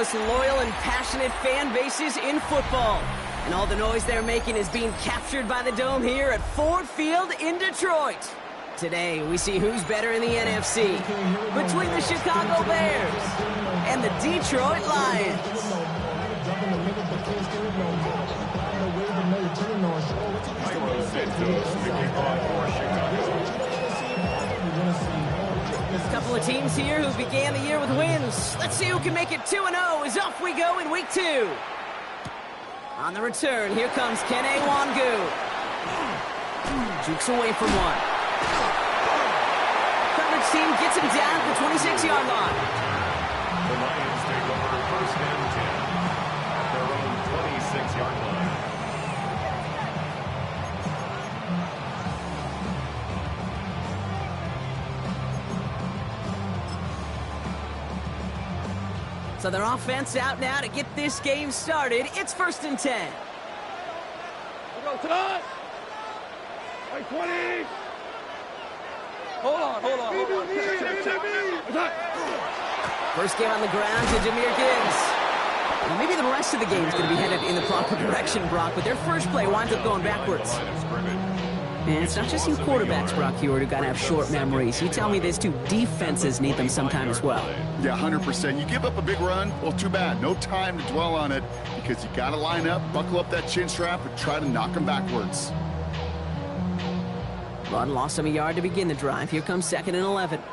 most loyal and passionate fan bases in football. And all the noise they're making is being captured by the Dome here at Ford Field in Detroit. Today, we see who's better in the NFC between the Chicago Bears and the Detroit Lions. A couple of teams here who began the year with wins. Let's see who can make it 2-0 as off we go in week 2. On the return, here comes Kene Wangu. Jukes away from one. Coverage team gets him down at the 26-yard line. The Lions take over first and 10 at their own 26-yard line. So their offense out now to get this game started. It's first and 10. Go, Todd! Like 20! Hold on. Check. First game on the ground to Jahmyr Gibbs. Well, maybe the rest of the game is going to be headed in the proper direction, Brock, but their first play winds up going backwards. And it's not just you quarterbacks, Brock Hewitt, who got to have short memories. You tell me these two defenses need them sometime as well. Yeah, 100%. You give up a big run, well, too bad. No time to dwell on it because you got to line up, buckle up that chin strap, and try to knock them backwards. Run lost him a yard to begin the drive. Here comes second and 11. Here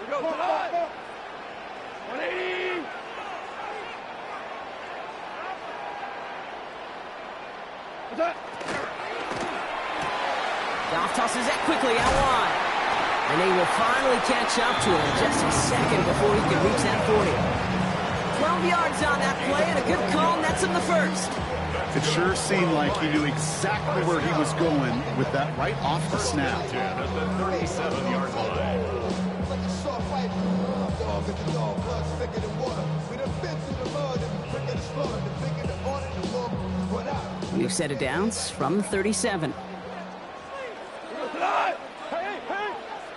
goes Todd! 180! What's that? Goff tosses that quickly out wide. And they will finally catch up to him in just a second before he can reach that 40. 12 yards on that play and a good call nets him the first. It sure seemed like he knew exactly where he was going with that right off the snap. 10 at the 37-yard line. We've set it downs from 37. Hey!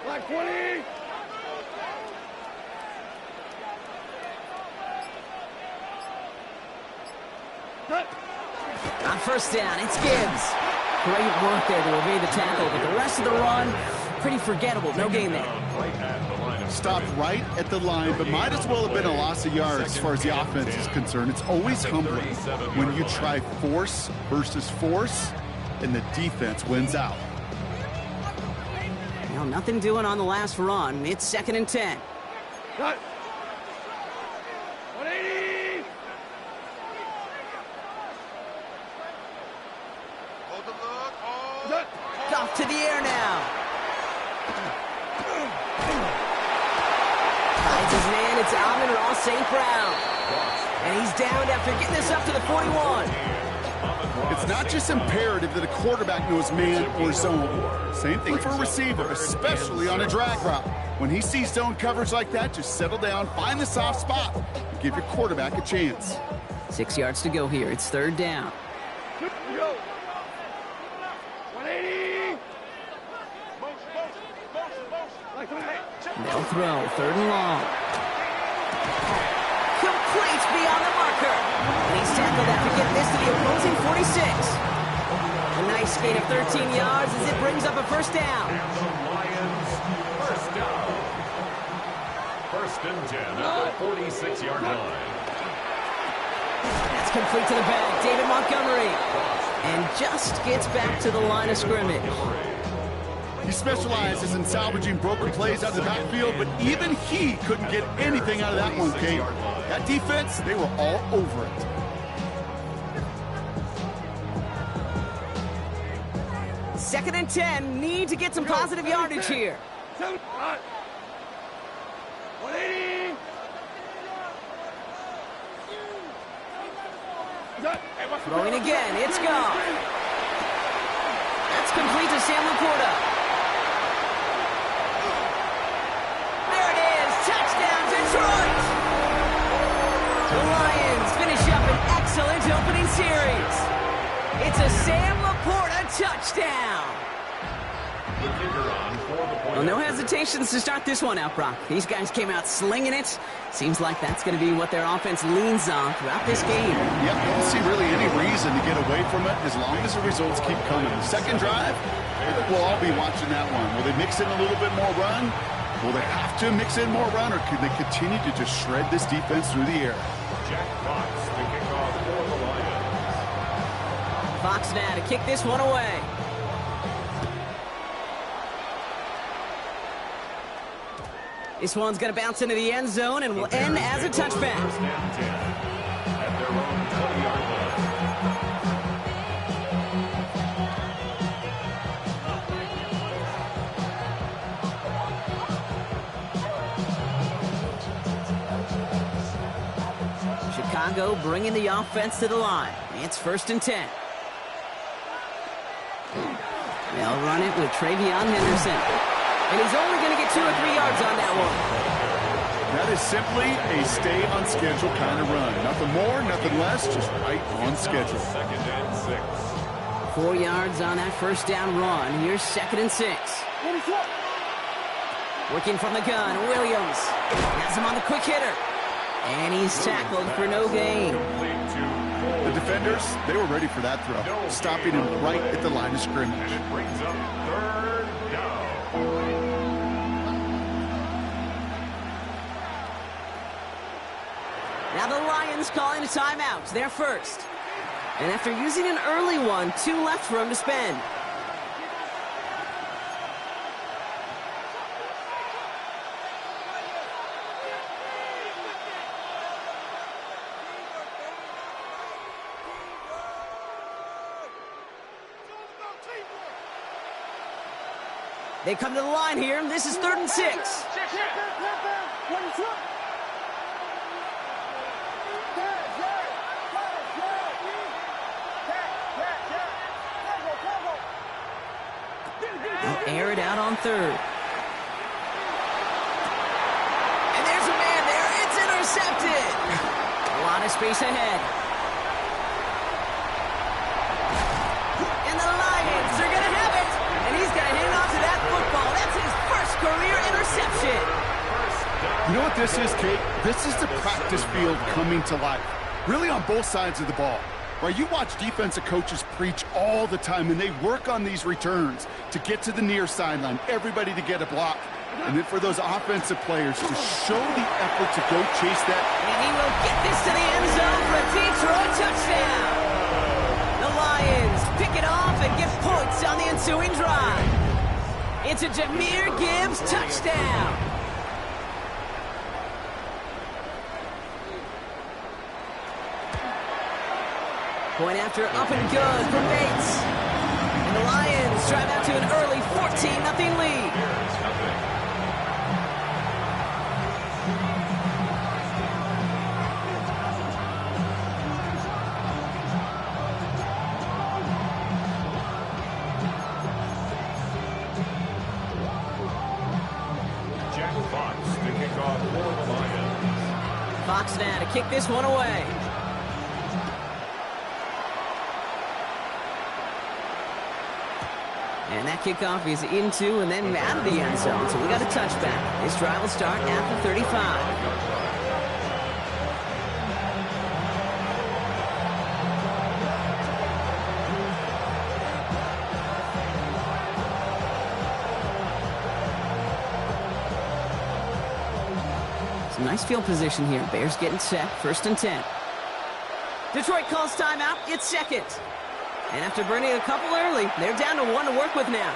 Like 20! On first down, it's Gibbs. Great work there to evade the tackle, but the rest of the run, pretty forgettable. No gain there. Stopped right at the line, but might as well have been a loss of yards as far as the offense is concerned. It's always humbling when you try force versus force, and the defense wins out. Well, nothing doing on the last run. It's second and 10. Cut! 180! Hold the look. Hold. Off to the air now. Finds his man. It's Amon-Ra St. Brown. And he's downed after getting this up to the 41. It's not just imperative that a quarterback knows man or zone. Same thing for a receiver, especially on a drag route. When he sees zone coverage like that, just settle down, find the soft spot, and give your quarterback a chance. 6 yards to go here. It's third down. 180! They'll throw. Third and long. Complete beyond the marker. And he's tackled after getting this to the opposing 46. A nice gain of 13 yards as it brings up a first down. And the Lions, first down. First and 10 at the 46-yard line. That's complete to the back. David Montgomery. And just gets back to the line of scrimmage. He specializes in salvaging broken plays out of the backfield, but even he couldn't get anything out of that one, Kate. That defense, they were all over it. Second and 10. Need to get some positive yardage here. 180! Throwing again. It's gone. That's complete to Sam Laporta. There it is. Touchdown, Detroit. The Lions finish up an excellent opening series. It's a Sam Laporta touchdown. The kicker on for the point. Well, no hesitations to start this one out, Brock. These guys came out slinging it. Seems like that's going to be what their offense leans on throughout this game. Yep, don't see really any reason to get away from it as long as the results keep coming. The second drive, I think we'll all be watching that one. Will they mix in a little bit more run? Will they have to mix in more run, or can they continue to just shred this defense through the air? Jack Fox to kick off for the Lions. Fox now to kick this one away. This one's going to bounce into the end zone and will end as a touchback. First and 10 at their own 20-yard line. Chicago bringing the offense to the line. It's 1st and 10. They'll run it with Travion Henderson. And he's only going to get 2 or 3 yards on that one. That is simply a stay on schedule kind of run. Nothing more, nothing less, just right on schedule. 2nd and 6. 4 yards on that first down run. Here's 2nd and 6. Working from the gun, Williams. Has him on the quick hitter. And he's tackled for no gain. The defenders, they were ready for that throw, stopping him right at the line of scrimmage. And it brings up 3rd down. Now the Lions calling a timeout. They're first. And after using an early one, 2 left for him to spend. They come to the line here. This is 3rd and 6. They'll air it out on 3rd. And there's a man there. It's intercepted. A lot of space ahead. And the Lions are going to have it. And he's going to hang on to that football. That's his first career interception. You know what this is, Kate? This is the practice field coming to life. Really on both sides of the ball. Right, you watch defensive coaches preach all the time, and they work on these returns to get to the near sideline, everybody to get a block. And then for those offensive players to show the effort to go chase that. And he will get this to the end zone for a Detroit touchdown. The Lions pick it off and get points on the ensuing drive. It's a Jahmyr Gibbs touchdown. Point after up and good for Bates. And the Lions drive out to an early 14-0 lead. Jack Fox to kick off for the Lions. Fox now to kick this one away. And that kickoff is into and then out of the end zone. So we got a touchback. This drive will start at the 35. Some nice field position here. Bears getting set. 1st and 10. Detroit calls timeout. It's 2nd. And after burning a couple early, they're down to 1 to work with now.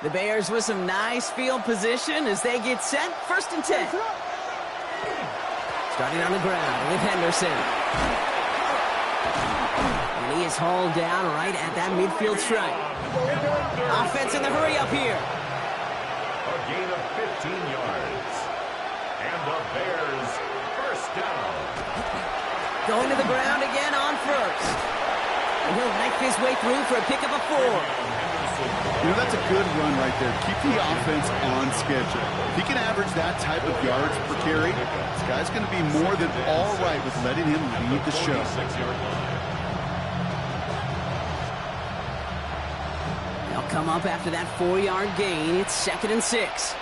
The Bears with some nice field position as they get set. 1st and 10. Starting on the ground with Henderson. And he is hauled down right at that midfield stripe. Offense in the hurry up here. A gain of 15 yards. And the Bears first down. Going to the ground again on 1st. And he'll knife his way through for a pickup of 4. You know, that's a good run right there. Keep the offense on schedule. If he can average that type of yards per carry, this guy's going to be more than all right with letting him lead the show. They'll come up after that 4-yard gain. It's 2nd and 6.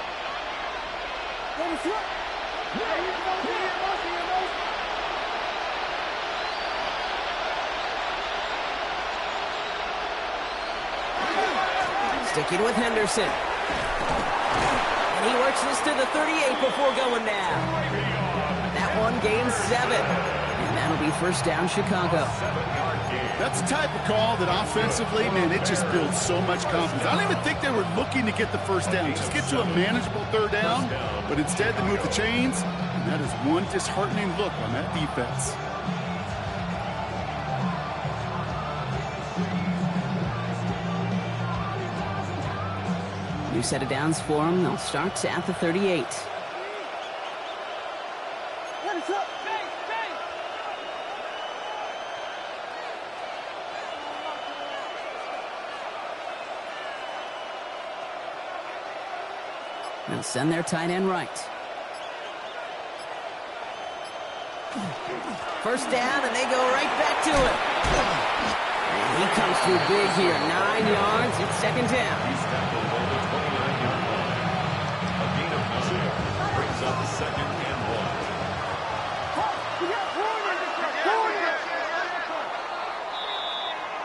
Sticking with Henderson. And he works this to the 38 before going down. That one gains 7. And that'll be first down, Chicago. That's the type of call that offensively, man, it just builds so much confidence. I don't even think they were looking to get the first down. Just get to a manageable 3rd down. But instead, they move the chains. And that is one disheartening look on that defense. New set of downs for them. They'll start at the 38. They'll send their tight end right. First down, and they go right back to it. And he comes through big here. 9 yards. It's 2nd down. He's tackled on the 29-yard line. A gain of 2. Brings up 2nd and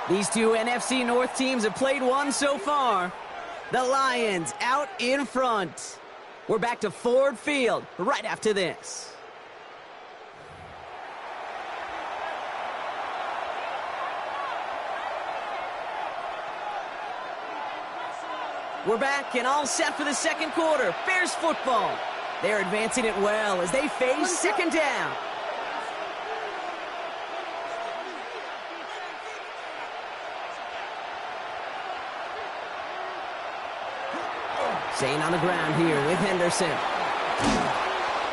1. These two NFC North teams have played one so far. The Lions out in front. We're back to Ford Field right after this. We're back and all set for the 2nd quarter. Bears football. They're advancing it well as they face 2nd down. Staying on the ground here with Henderson.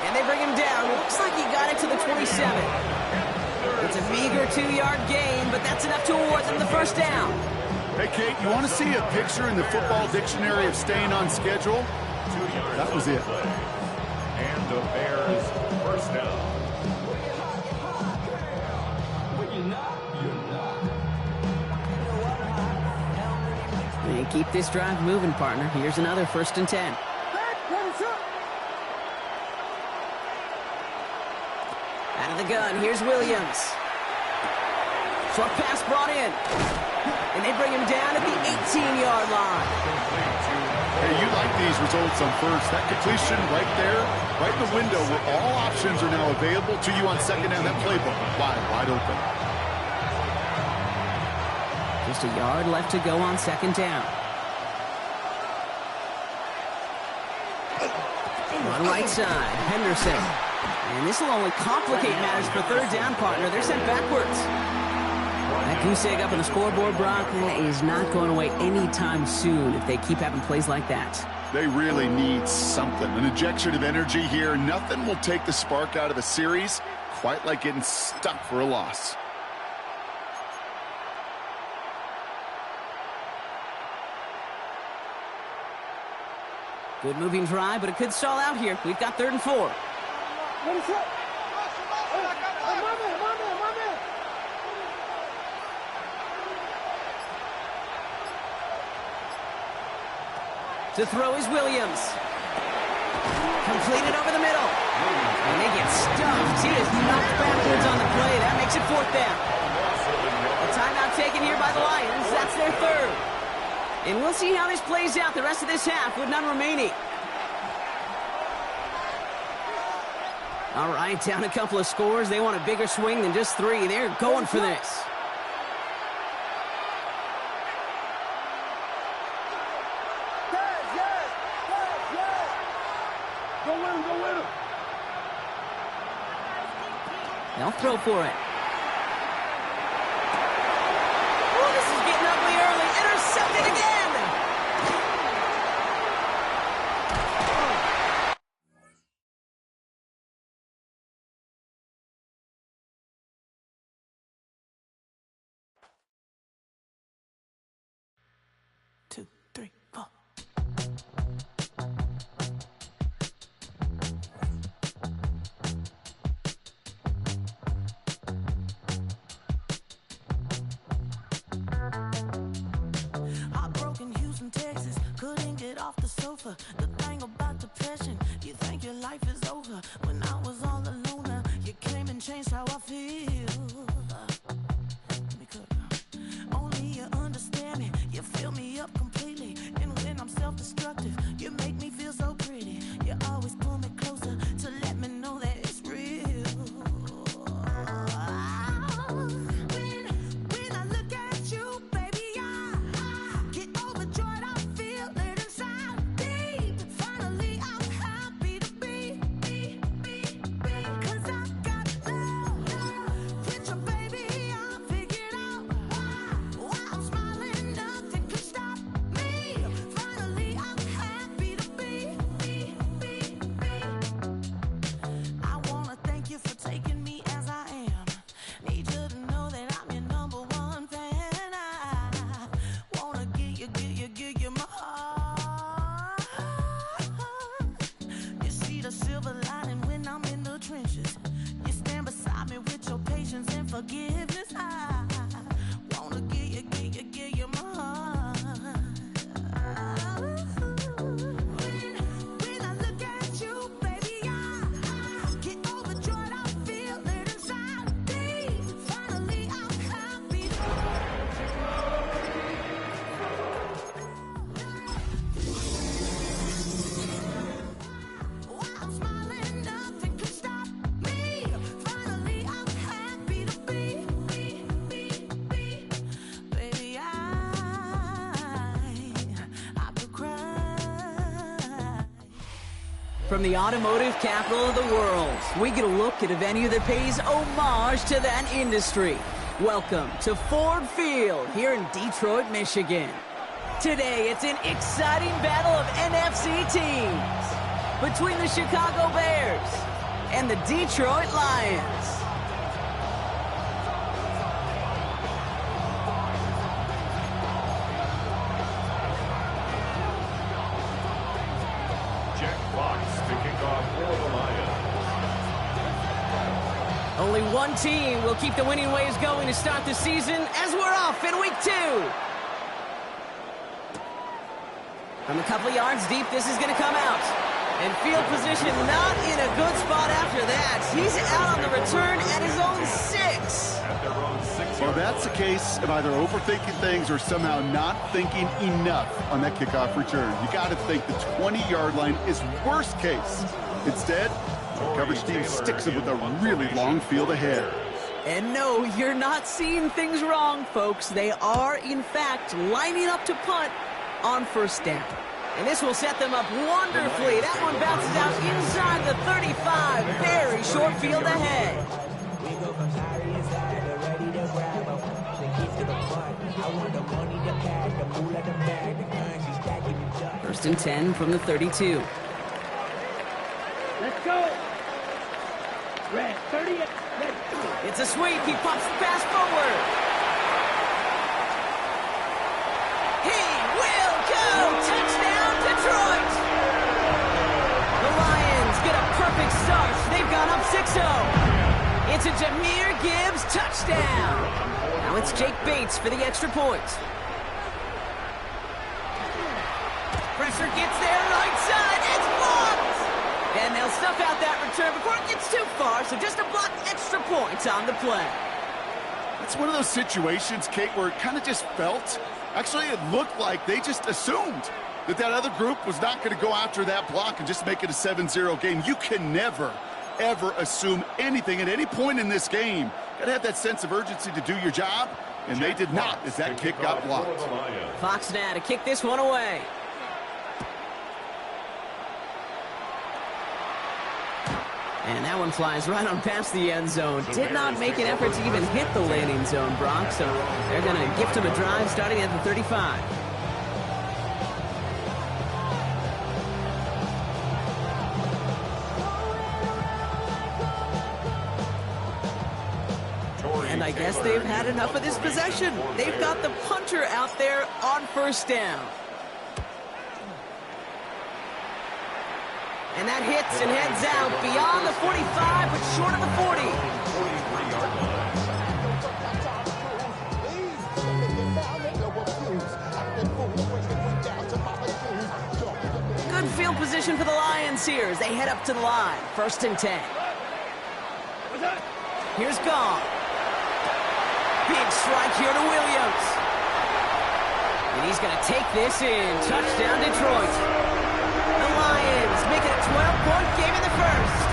And they bring him down. Looks like he got it to the 27. It's a meager 2-yard gain, but that's enough to award them the first down. Hey, Kate, you want to see a picture in the football dictionary of staying on schedule? That was it. And the Bears first down. And keep this drive moving, partner. Here's another 1st and 10. Out of the gun, here's Williams. Short pass brought in. And they bring him down at the 18-yard line. Hey, you like these results on first. That completion right there, right in the window where all options are now available to you on 2nd down. That playbook wide open. Just a yard left to go on 2nd down. Run right side, Henderson. And this will only complicate matters for 3rd down, partner. They're sent backwards. That goose egg up on the scoreboard, Brock, is not going away anytime soon if they keep having plays like that. They really need something. An injection of energy here. Nothing will take the spark out of a series quite like getting stuck for a loss. Good moving drive, but it could stall out here. We've got 3rd and 4. To throw is Williams. Completed over the middle. And they get stuffed. He is knocked backwards on the play. That makes it 4th down. A timeout taken here by the Lions. That's their 3rd. And we'll see how this plays out the rest of this half with none remaining. All right, down a couple of scores. They want a bigger swing than just 3. They're going for this. They'll throw for it. Oh, this is getting ugly early. Intercepted again. To sofa. The thing about depression, you think your life is over. When I was all alone, you came and changed how I feel. Let me cook. Only you understand me, you fill me up completely. And when I'm self-destructive, you make me feel so pretty. You always pull me closer to let me know that it's real. When I look at you, baby, I get overjoyed. I feel it inside me. Finally, I'm happy to be. 'Cause I got love with you, baby. I figured out why I'm smiling. Nothing can stop me. Finally, I'm happy to be. I wanna thank you for taking me as I am. Need you to know that I'm your number one fan. I wanna give you my heart. You see the silver lining when I'm in the trenches. You stand beside me with your patience and forgiveness. I wanna give you my heart. When I look at you, baby, I get overjoyed. I feel it inside me. Finally, I'm happy. Why I'm smiling, nothing can stop me. Finally, I'm happy to be. Baby, I could cry. From the automotive capital of the world, we get a look at a venue that pays homage to that industry. Welcome to Ford Field here in Detroit, Michigan. Today, it's an exciting battle of NFC teams between the Chicago Bears and the Detroit Lions. Jack Fox to kick off for the Lions. Only one team will keep the winning ways going to start the season as we're off in week 2. From a couple of yards deep, this is going to come out. And field position not in a good spot after that. He's out on the return at his own 6. At their own 6 Well, that's a case of either overthinking things or somehow not thinking enough on that kickoff return. You got to think the 20-yard line is worst case. Instead, the coverage team sticks it with a really long field ahead. And no, you're not seeing things wrong, folks. They are, in fact, lining up to punt on first down. And this will set them up wonderfully. That one bounces out inside the 35. Very short field ahead. First and 10 from the 32. Let's go. Red, 30. It's a sweep. He pops the pass forward. He will go. Touchdown, Detroit. The Lions get a perfect start. They've gone up 6-0. It's a Jahmyr Gibbs touchdown. Now it's Jake Bates for the extra point. Pressure gets there, right side. It's blocked. And they'll snuff out that return before it gets too far, so just a block extra points on the play. It's one of those situations, Kate, where it kind of just felt, actually it looked like they just assumed that other group was not going to go after that block and just make it a 7-0 game. You can never, ever assume anything at any point in this game. Got to have that sense of urgency to do your job, and they did not as that kick got blocked. Fox now to kick this one away. And that one flies right on past the end zone. Did not make an effort to even hit the landing zone, Brock, so they're going to gift him a drive starting at the 35. And I guess they've had enough of this possession. They've got the punter out there on first down. And that hits and heads out beyond the 45, but short of the 40. 43-yard line. position for the Lions here as they head up to the line. 1st and 10. Here's Goff. Big strike here to Williams. And he's going to take this in. Touchdown, Detroit. The Lions make it a 12-point game in the first.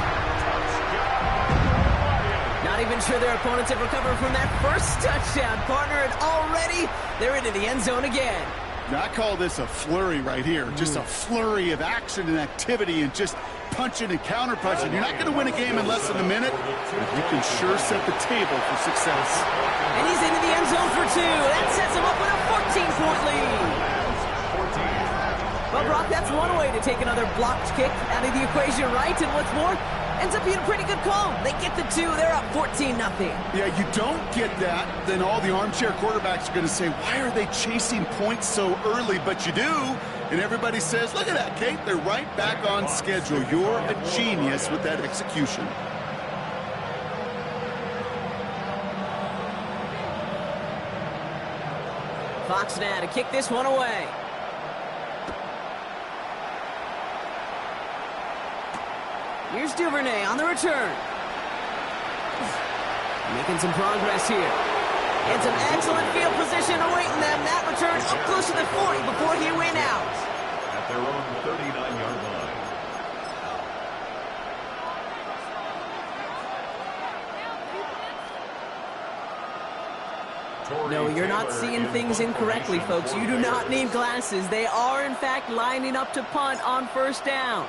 Not even sure their opponents have recovered from that first touchdown, partner, and already they're into the end zone again. I call this a flurry right here. Just a flurry of action and activity and just punching and counter-punching. You're not going to win a game in less than a minute, but you can sure set the table for success. And he's into the end zone for 2. That sets him up with a 14-point lead. Well, Brock, that's one way to take another blocked kick out of the equation, right? And what's more, ends up being a pretty good call. They get the 2. They're up 14-0. Yeah, you don't get that, then all the armchair quarterbacks are going to say, why are they chasing points so early? But you do, and everybody says, look at that, Kate. They're right back on schedule. You're a genius with that execution. Fox now to kick this one away. Here's Duvernay on the return. Making some progress here. And some excellent field position awaiting them. That return up close to the 40 before he went out. At their own 39-yard line. No, you're not seeing things incorrectly, folks. You do not need glasses. They are, in fact, lining up to punt on 1st down.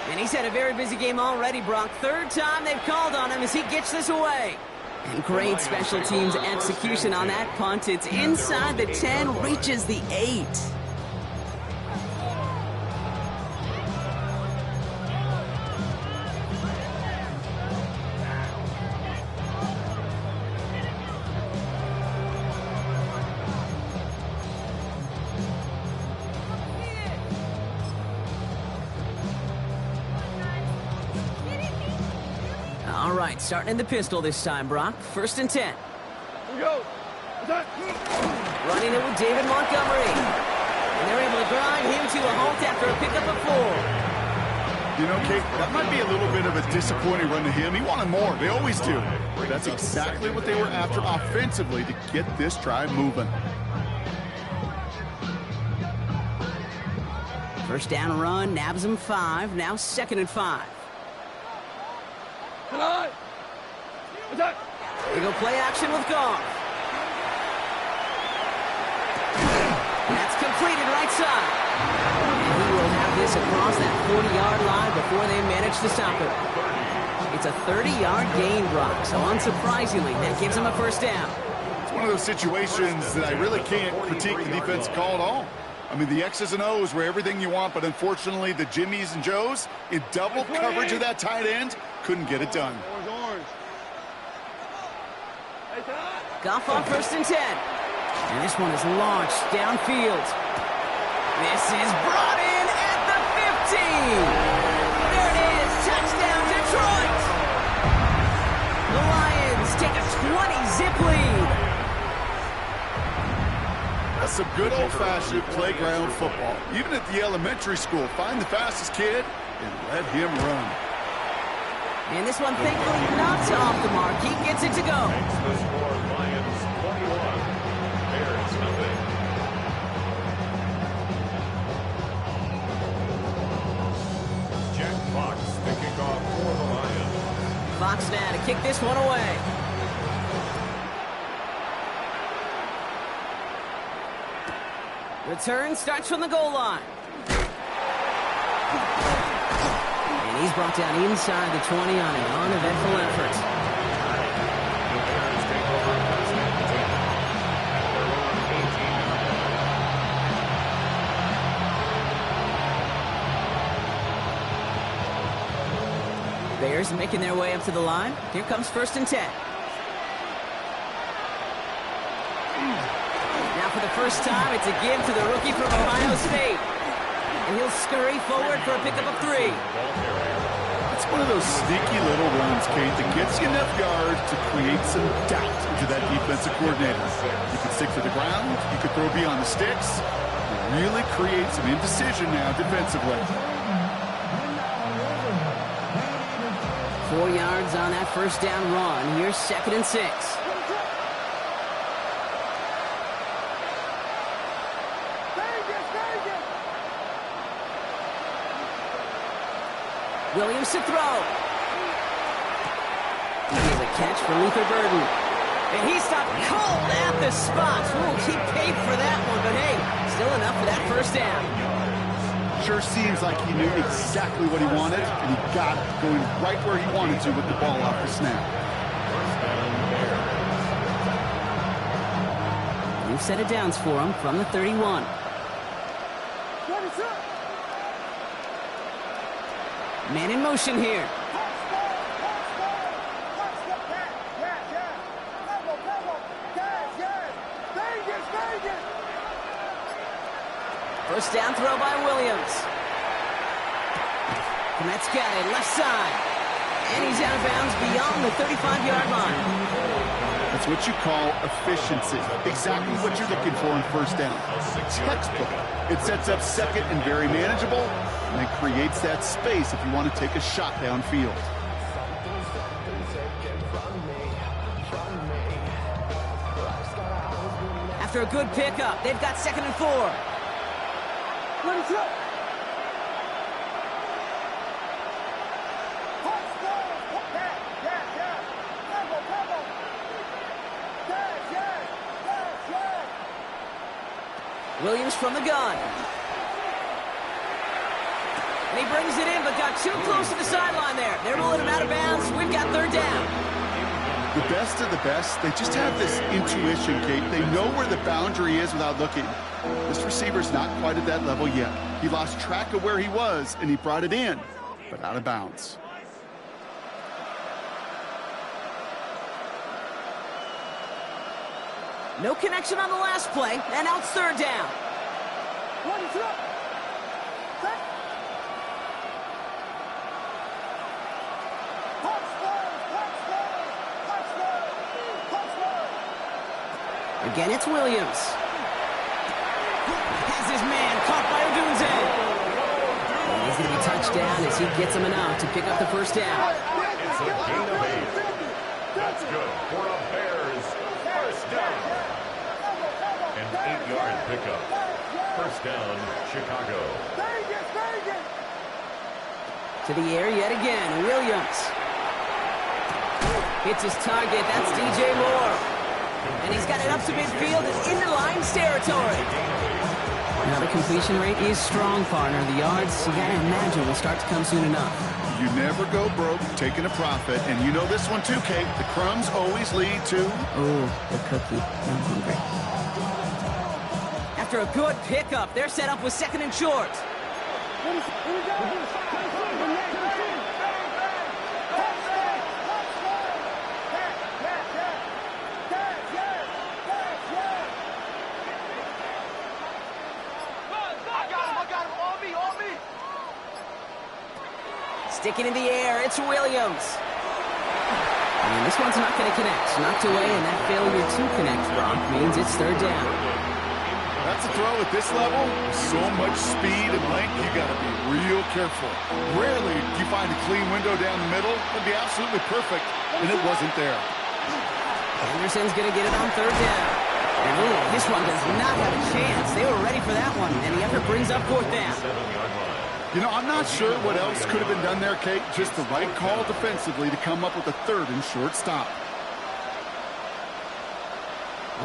And he's had a very busy game already, Brock. 3rd time they've called on him as he gets this away. And great special teams execution on that punt. It's inside the 10, reaches the 8. All right, starting in the pistol this time, Brock. 1st and 10. Running it with David Montgomery. And they're able to grind him to a halt after a pickup of 4. You know, Kate, that might be a little bit of a disappointing run to him. He wanted more. They always do. But that's exactly what they were after offensively to get this drive moving. 1st down run, nabs him 5. Now 2nd and 5. They go play action with Goff. That's completed right side. And he will have this across that 40-yard line before they manage to stop it. It's a 30-yard gain, Brock, so unsurprisingly, that gives him a 1st down. It's one of those situations that I really can't critique the defense call at all. I mean, the X's and O's were everything you want, but unfortunately, the Jimmies and Joes, in double coverage of that tight end, couldn't get it done. Goff on 1st and 10. And this one is launched downfield. This is brought in at the 15. There it is. Touchdown, Detroit. The Lions take a 20-zip lead. That's some good old-fashioned playground football. Even at the elementary school, find the fastest kid and let him run. And this one, thankfully, not off the mark. He gets it to go. Makes the score Lions 21. Bears nothing. Jack Fox to kick off for the Lions. Fox now to kick this one away. Return starts from the goal line. And he's brought down inside the 20 on an uneventful effort. The Bears take over first and 10. Their own 18. Bears making their way up to the line. Here comes 1st and 10. Now for the first time, it's a give to the rookie from Ohio State. And he'll scurry forward for a pickup of 3. It's one of those sneaky little runs, Kate, that gets you enough yards to create some doubt into that defensive coordinator. You could stick to the ground, you could throw beyond the sticks. really create some indecision now defensively. 4 yards on that first down run. Here's 2nd and 6. Williams to throw. Here's a catch for Luther Burden. And he stopped cold at the spot. We'll keep paid for that one, but hey, still enough for that first down. Sure seems like he knew exactly what he wanted, and he got it, going right where he wanted to with the ball off the snap. New set of downs for him from the 31. Man in motion here. First down throw by Williams. Komet's got it, left side. And he's out of bounds beyond the 35-yard line. That's what you call efficiency. Exactly what you're looking for in first down. Textbook. It sets up second and very manageable, and it creates that space if you want to take a shot downfield. After a good pickup, they've got 2nd and 4. Williams from the gun. And he brings it in, but got too close to the sideline there. They're rolling him out of bounds. We've got 3rd down. The best of the best, they just have this intuition, Kate. They know where the boundary is without looking. This receiver's not quite at that level yet. He lost track of where he was, and he brought it in, but out of bounds. No connection on the last play, and now it's 3rd down. Again, it's Williams. Has his man caught by Odunze. And he's going to be touched down as he gets him enough to pick up the first down. It's a gain of 8. That's good for a Bears first down. An 8-yard pickup. First down, Chicago. To the air yet again, Williams. Hits his target, that's DJ Moore. And he's got it up to midfield and into Lions territory. Now the completion rate is strong, partner. The yards, you gotta imagine, will start to come soon enough. You never go broke taking a profit, and you know this one too, Kate. The crumbs always lead to... Oh, the cookie. I'm hungry. After a good pickup, they're set up with 2nd and short. Sticking in the air, it's Williams. And this one's not going to connect. Knocked away, and that failure to connect, Brock, means it's 3rd down. That's a throw at this level. So much speed and length, you got to be real careful. Rarely do you find a clean window down the middle. It'd be absolutely perfect, and it wasn't there. Anderson's going to get it on 3rd down. And ooh, this one does not have a chance. They were ready for that one, and the effort brings up 4th down. You know, I'm not sure what else could have been done there, Kate. Just the right call defensively to come up with a 3rd and short stop.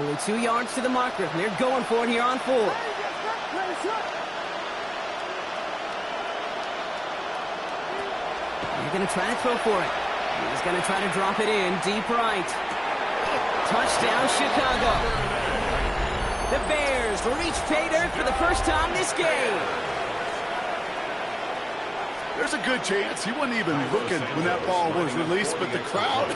Only 2 yards to the marker, and they're going for it here on 4. They're going to try to throw for it. He's going to try to drop it in deep right. Touchdown, Chicago. The Bears reach pay dirt for the first time this game. There's a good chance he wasn't even looking when that ball was released, but the crowd,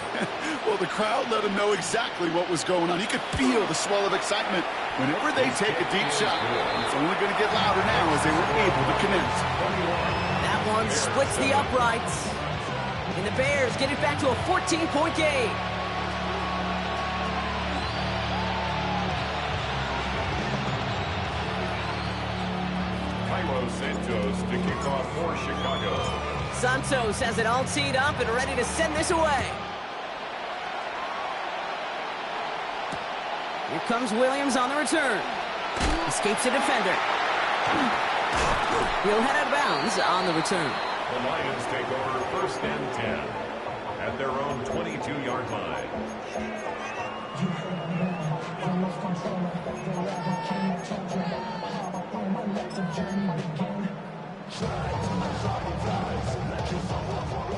well, the crowd let him know exactly what was going on. He could feel the swell of excitement. Whenever they take a deep shot, it's only going to get louder now as they were able to connect. That one splits the uprights. And the Bears get it back to a 14-point game. Santos to kick off for Chicago. Santos has it all teed up and ready to send this away. Here comes Williams on the return. Escapes a defender. He'll head out of bounds on the return. The Lions take over 1st and 10 at their own 22-yard line.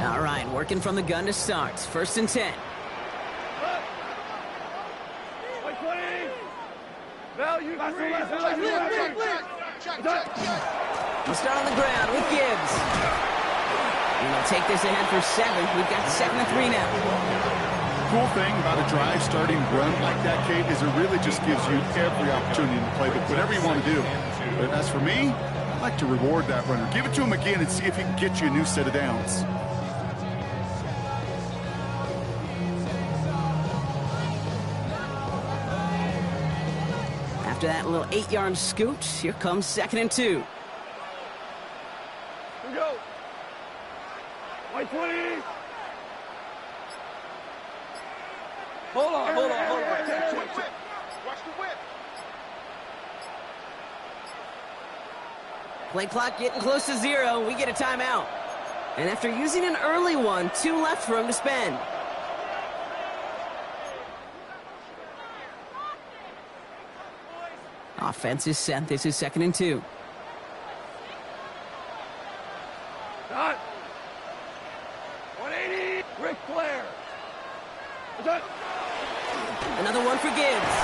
All right, working from the gun to start. 1st and 10. We'll start on the ground with Gibbs. And they'll take this ahead for 7. We've got 7-3 now. Cool thing about a drive starting run like that, Kate, is it really just gives you every opportunity to play whatever you want to do. But as for me, I like to reward that runner. Give it to him again and see if he can get you a new set of downs. After that little 8-yard scoot, here comes 2nd and 2. Here we go. White 20. Hold on. Watch the whip. Play clock getting close to 0. We get a timeout. And after using an early one, 2 left for him to spend. Offense is set. This is 2nd and 2. Done. 180. Ric Flair. Done. Another one for Gibbs.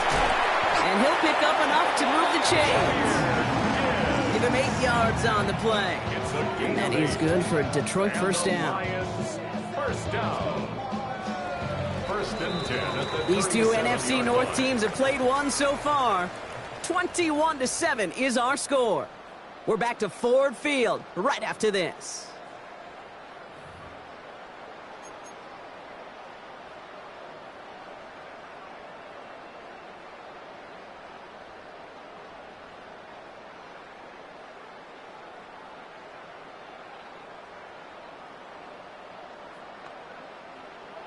And he'll pick up enough to move the chains. Give him 8 yards on the play. And that is good for a Detroit first down. First down. 1st and 10 at the These two NFC North teams have played one so far. 21-7 is our score. We're back to Ford Field right after this.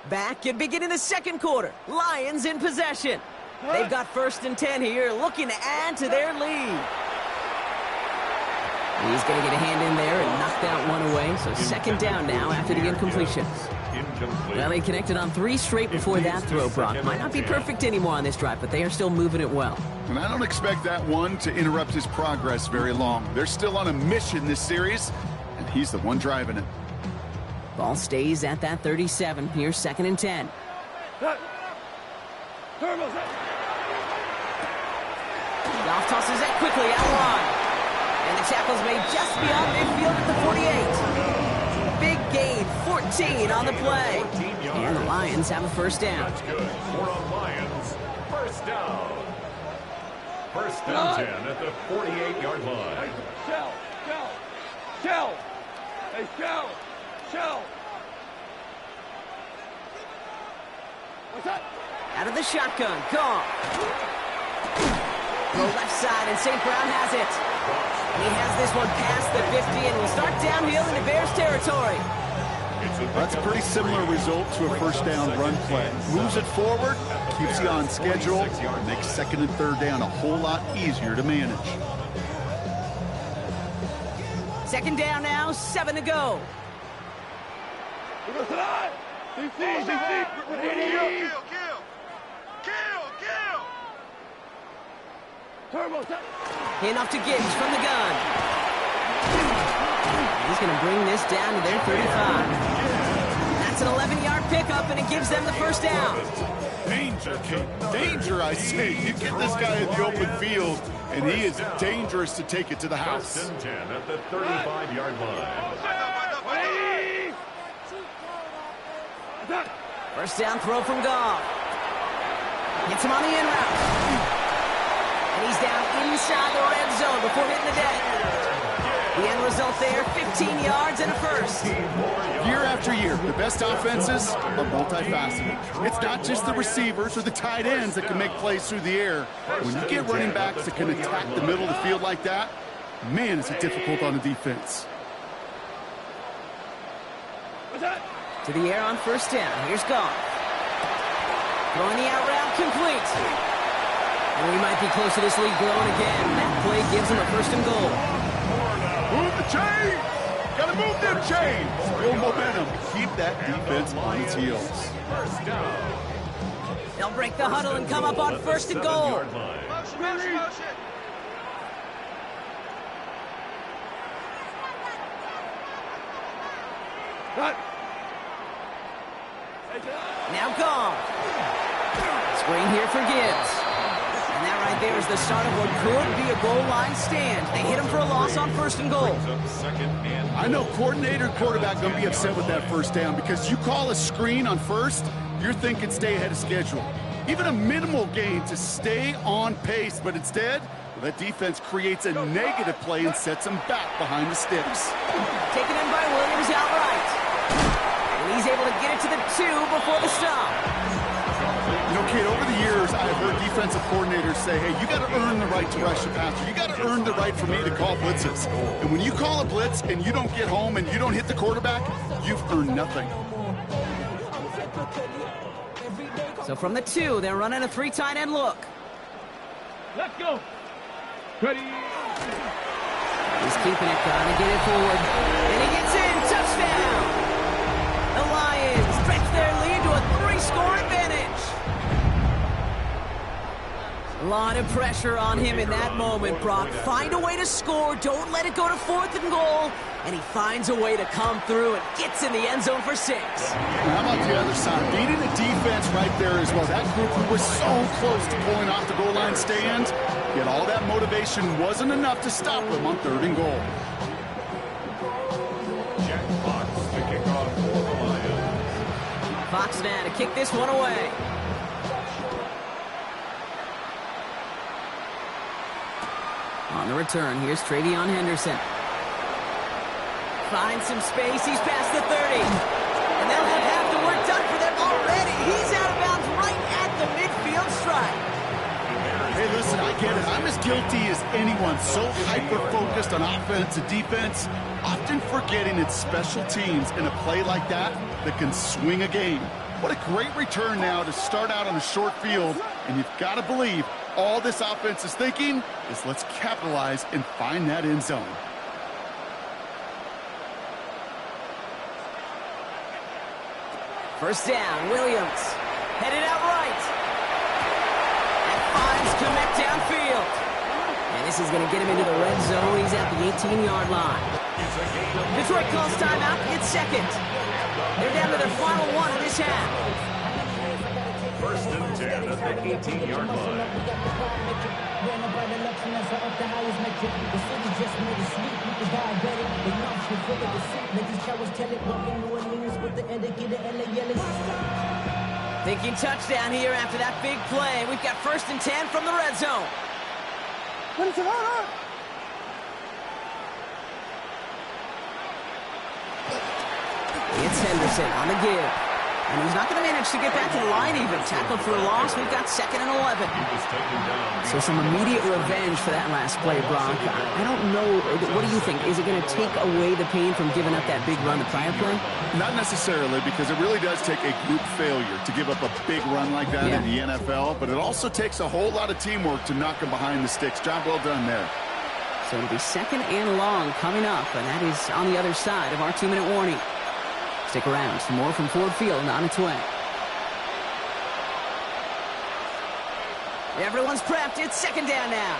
Back and beginning the 2nd quarter. Lions in possession. They've got 1st and 10 here, looking to add to their lead. He's going to get a hand in there and knock that one away. So 2nd down now after the incompletions. Well, they connected on 3 straight before that throw, Brock. Might not be perfect anymore on this drive, but they are still moving it well. And I don't expect that one to interrupt his progress very long. They're still on a mission this series, and he's the one driving it. Ball stays at that 37. Here's 2nd and 10. Goff tosses that quickly out wide. And the tackle's made just beyond midfield at the 48. Big gain, 14 on the play. And the Lions have a 1st down. That's good. For the Lions, 1st down. 1st and 10 at the 48-yard line. Shell. Hey, Shell. What's up? Out of the shotgun, Goff. Go left side, and St. Brown has it. And he has this one past the 50 and will start downhill into Bears territory. That's a pretty similar result to a 1st down run play. Moves it forward, keeps you on schedule, makes 2nd and 3rd down a whole lot easier to manage. 2nd down now, 7 to go. DC. Kill. Turbo. Handoff to Gibbs from the gun. He's going to bring this down to their 35. That's an 11-yard pickup, and it gives them the 1st down. Danger, Kate. Danger, I say. You get this guy in the open field, and he is dangerous to take it to the house. 1st and 10 at the 35-yard line. 1st down throw from Goff. Hits him on the in route. And he's down inside the red zone before hitting the deck. The end result there, 15 yards and a 1st. Year after year, the best offenses are multifaceted. It's not just the receivers or the tight ends that can make plays through the air. When you get running backs that can attack the middle of the field like that, Man, is it difficult on the defense. To the air on first down. Here's Goff. Throwing the out route complete. And we might be close to this lead growing again. That play gives him a first and goal. Move the chains! Gotta move them chains! Build momentum. Keep that defense on its heels. First down. They'll break the huddle and come up on first and goal. Motion, motion, motion. Cut. Now gone. Screen here for Gibbs. And that right there is the start of what could be a goal line stand. They hit him for a loss on first and goal. I know coordinator and quarterback going to be upset with that first down because you call a screen on first, you're thinking stay ahead of schedule. Even a minimal gain to stay on pace, but instead, that defense creates a negative play and sets them back behind the sticks. Taken in by Williams outright. And he's able to get it to the 2 before the stop. You know, kid, over the years, I've heard defensive coordinators say, hey, you got to earn the right to rush the passer. You got to earn the right for me to call blitzes. And when you call a blitz and you don't get home and you don't hit the quarterback, you've earned nothing. So from the 2, they're running a 3 tight end look. Let's go. Ready. He's keeping it, trying to get it forward. And he gets in. Touchdown! The Lions stretch their lead to a 3-score advantage. A lot of pressure on him in that moment, Brock. Find a way to score. Don't let it go to 4th and goal. And he finds a way to come through and gets in the end zone for 6. Now, how about the other side? Beating the defense right there as well. That group who was so close to pulling off the goal line stand, yet all that motivation wasn't enough to stop them on 3rd and goal. Jack Fox, the kickoff for the Lions. Fox now to kick this one away. On the return, here's Travion Henderson. Finds some space. He's past the 30. And they'll have half the work done for them already. He's out of bounds right at the midfield stripe. Hey, listen, I get it. I'm as guilty as anyone. So hyper-focused on offense and defense, often forgetting it's special teams in a play like that can swing a game. What a great return now to start out on a short field. And you've got to believe all this offense is thinking is let's capitalize and find that end zone. First down, Williams. Headed out right. And finds Kmet downfield. And this is going to get him into the red zone. He's at the 18-yard line. Detroit calls timeout. It's second. They're down to their final 1 of this half. First and 10 at the 18-yard line. Thinking touchdown here after that big play. We've got first and 10 from the red zone. It's Henderson on the give. And he's not going to manage to get back to the line even. Tackled for a loss. We've got 2nd and 11. So some immediate revenge for that last play, Brock. I don't know. What do you think? Is it going to take away the pain from giving up that big run the prior play? Not necessarily, because it really does take a group failure to give up a big run like that in the NFL. But it also takes a whole lot of teamwork to knock them behind the sticks. Job well done there. So it'll be 2nd and long coming up. And that is on the other side of our 2-minute warning. Stick around for more from Ford Field on its way. Everyone's prepped. It's 2nd down now.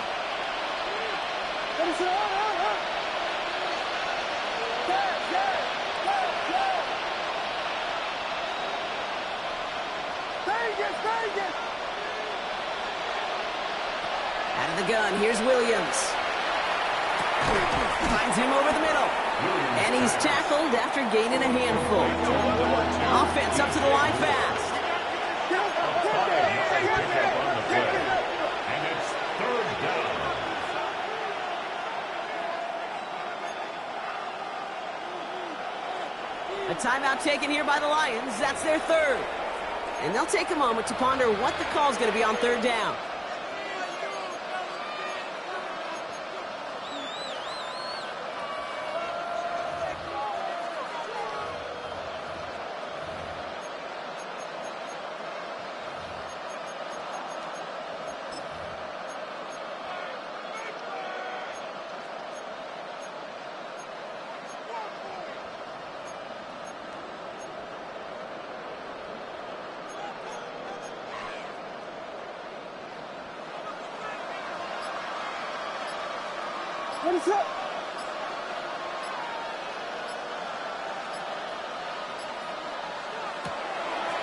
Out of the gun. Here's Williams. Finds him over the middle. And he's tackled after gaining a handful. Offense up to the line fast. And it's 3rd down. A timeout taken here by the Lions. That's their 3rd. And they'll take a moment to ponder what the call is going to be on 3rd down.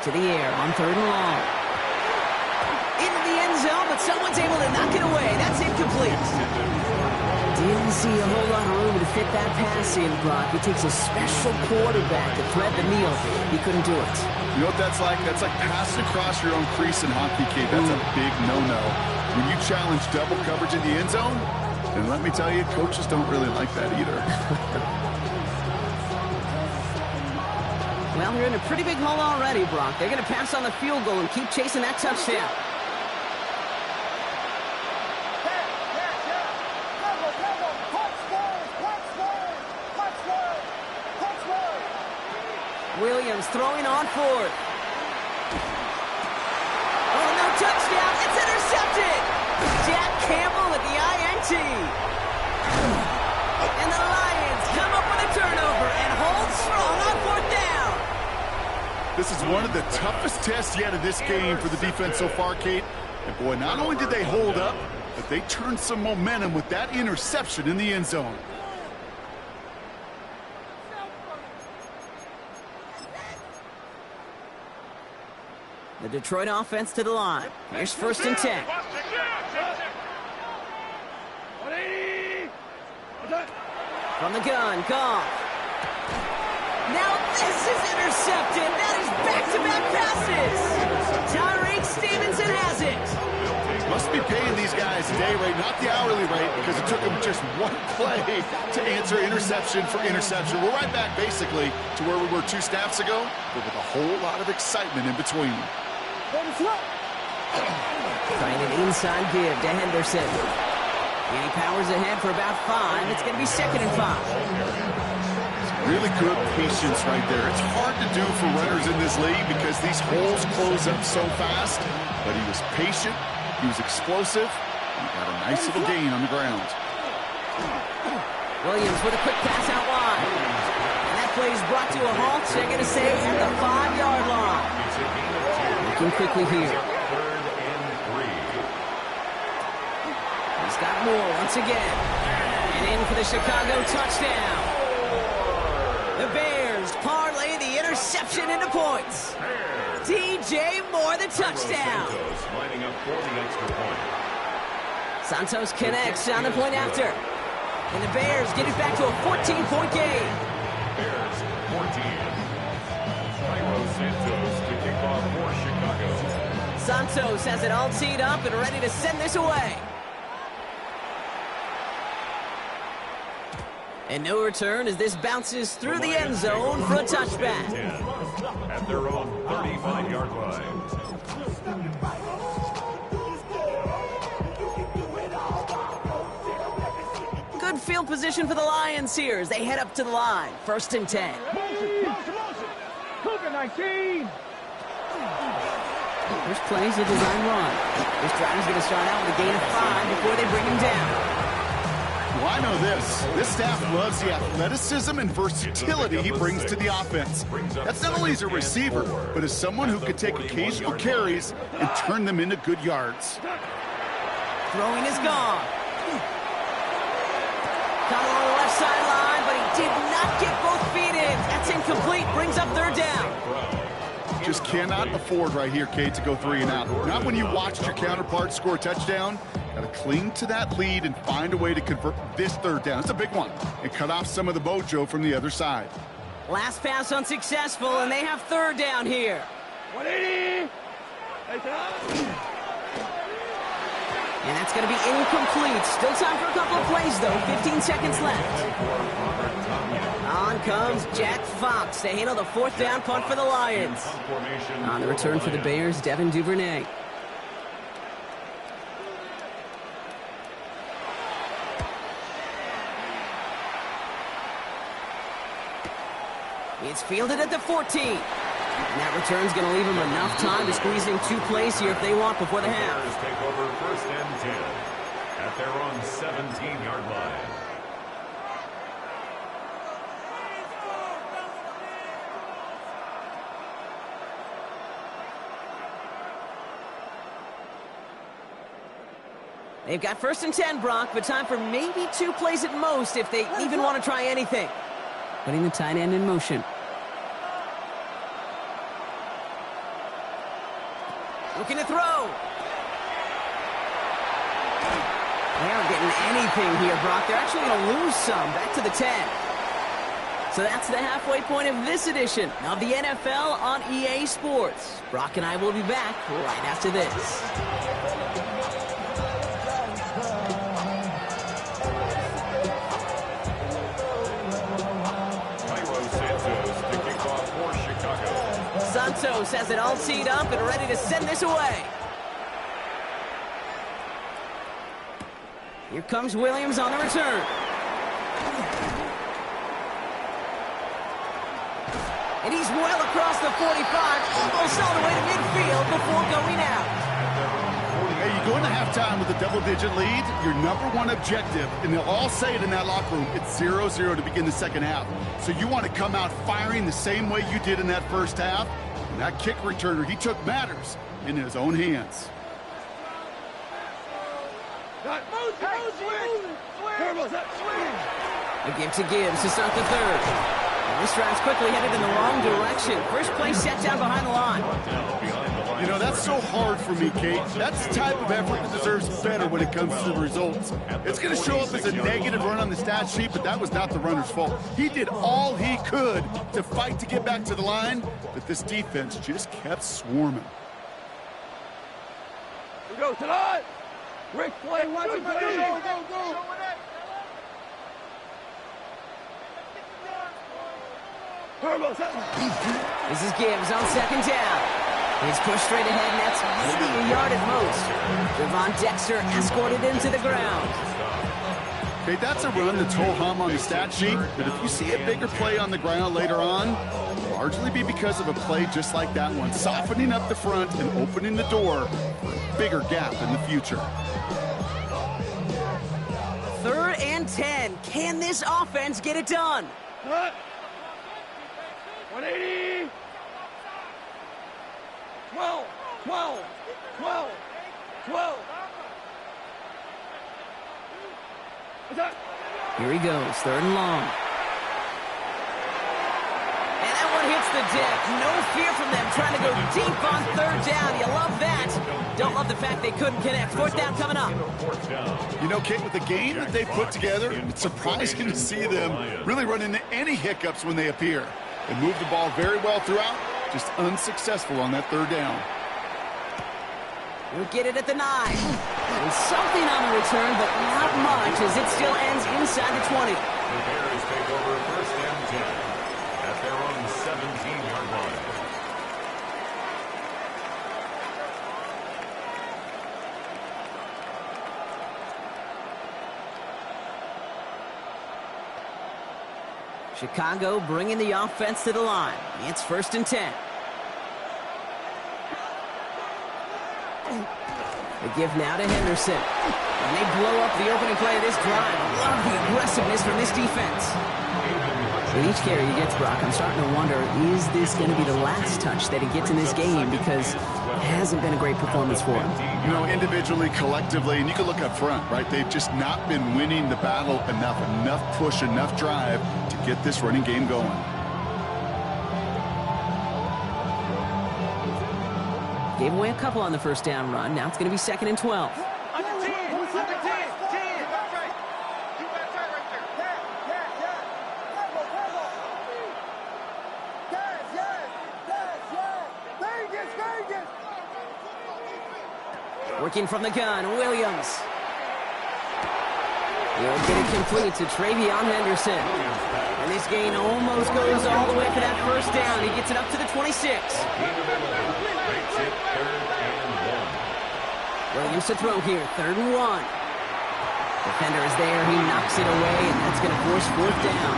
To the air on 3rd and long. Into the end zone, but someone's able to knock it away. That's incomplete. Didn't see a whole lot of room to fit that pass in, Brock. It takes a special quarterback to thread the needle. He couldn't do it. You know what that's like? That's like passing across your own crease in hockey, Kate. That's a big no-no. When you challenge double coverage in the end zone, and let me tell you, coaches don't really like that either. Well, they're in a pretty big hole already, Brock. They're going to pass on the field goal and keep chasing that touchdown. Williams throwing on 4th. Oh, no touchdown. It's intercepted. Jack Campbell with the INT. And the Lions come up with a turnover and hold strong on 4th down. This is one of the toughest tests yet of this game for the defense so far, Kate. And boy, not only did they hold up, but they turned some momentum with that interception in the end zone. The Detroit offense to the line. Here's 1st and 10. From the gun, Goff. Now this is intercepted. That is back-to-back passes. Tyreek Stevenson has it. Must be paying these guys a day rate, not the hourly rate, because it took them just one play to answer interception for interception. We're right back, basically, to where we were 2 snaps ago, but with a whole lot of excitement in between. Trying an inside give to Henderson. And he powers ahead for about 5. It's going to be 2nd and 5. Really good patience right there. It's hard to do for runners in this league because these holes close up so fast. But he was patient, he was explosive, and he got a nice little gain on the ground. Williams with a quick pass out wide. And that play is brought to a halt. They're going to say at the 5-yard line. Looking quickly here. 3rd and 3. He's got more once again. And in for the Chicago touchdown. The Bears parlay the interception into points. DJ Moore the touchdown. Santos lining up for the extra point. Santos connects on the point after. And the Bears get it back to a 14-point game. Bears 14. Santos to kick off for Chicago. Santos has it all teed up and ready to send this away. And no return as this bounces through the end zone for a touchback. At their own 35-yard line. Good field position for the Lions here as they head up to the line. 1st and 10. Cougar 19. First plays a design run. This drive is going to start out with a gain of 5 before they bring him down. Well, I know this. This staff loves the athleticism and versatility he brings to the offense. That's not only as a receiver, but as someone who can take occasional carries and turn them into good yards. Throwing is gone. Caught along the left sideline, but he did not get both feet in. That's incomplete. Brings up 3rd down. Just cannot afford right here, Kate, to go 3 and out. Not when you watched your counterpart score a touchdown. Got to cling to that lead and find a way to convert this 3rd down. It's a big one. And cut off some of the mojo from the other side. Last pass unsuccessful, and they have 3rd down here. 180. And that's going to be incomplete. Still time for a couple of plays, though. 15 seconds left. On comes Jack Fox to handle the 4th down punt for the Lions. On the return for the Bears, Devin Duvernay. It's fielded at the 14. And that return's going to leave them enough time to squeeze in 2 plays here if they want before the half. Bears take over 1st and 10 at their own 17-yard line. They've got 1st and 10, Brock, but time for maybe 2 plays at most if they even want to try anything. Putting the tight end in motion. Looking to throw. They aren't getting anything here, Brock. They're actually going to lose some. Back to the 10. So that's the halfway point of this edition of the NFL on EA Sports. Brock and I will be back right after this. Santos has it all teed up and ready to send this away. Here comes Williams on the return. And he's well across the 45, almost all the way to midfield before going out. Hey, you go into halftime with a double-digit lead, your number one objective, and they'll all say it in that locker room, it's 0-0 to begin the second half. So you want to come out firing the same way you did in that first half. And that kick returner, he took matters in his own hands. A give to Gibbs to start the third. This drive's quickly headed in the wrong direction. First play set down behind the line. You know, that's so hard for me, Kate. That's the type of effort that deserves better when it comes to the results. It's going to show up as a negative run on the stat sheet, but that was not the runner's fault. He did all he could to fight to get back to the line, but this defense just kept swarming. We go tonight. Rick, play. Watch him. Go. This is Gibbs on 2nd down. He's pushed straight ahead, and that's maybe a yard at most. Devon Dexter escorted into the ground. Okay, that's a run that's ho-hum on the stat sheet, but if you see a bigger play on the ground later on, it'll largely be because of a play just like that one, softening up the front and opening the door for a bigger gap in the future. 3rd and 10. Can this offense get it done? 180. 12. Here he goes, 3rd and long. And that one hits the deck. No fear from them trying to go deep on 3rd down. You love that. Don't love the fact they couldn't connect. 4th down coming up. You know, Kate, with the game that they put together, it's surprising to see them really run into any hiccups when they appear. They move the ball very well throughout, just unsuccessful on that 3rd down. We'll get it at the 9. And something on the return, but not much as it still ends inside the 20. The Bears take over 1st and 10 at their own 17-yard line. Chicago bringing the offense to the line. It's 1st and 10. They give now to Henderson. And they blow up the opening play of this drive. Love the aggressiveness from this defense. With each carry he gets, Brock, I'm starting to wonder, is this going to be the last touch that he gets in this game? Because it hasn't been a great performance for him. You know, individually, collectively, and you can look up front, right? They've just not been winning the battle enough push, enough drive to get this running game going. Gave away a couple on the 1st down run. Now it's going to be 2nd and 12. Under 10. That's right. You got that right there. Working from the gun, Williams. He'll get it complete to Travion Henderson. And this gain almost goes all the way for that 1st down. He gets it up to the 26. Williams to throw here, 3rd and 1. Defender is there, he knocks it away, and that's going to force 4th down.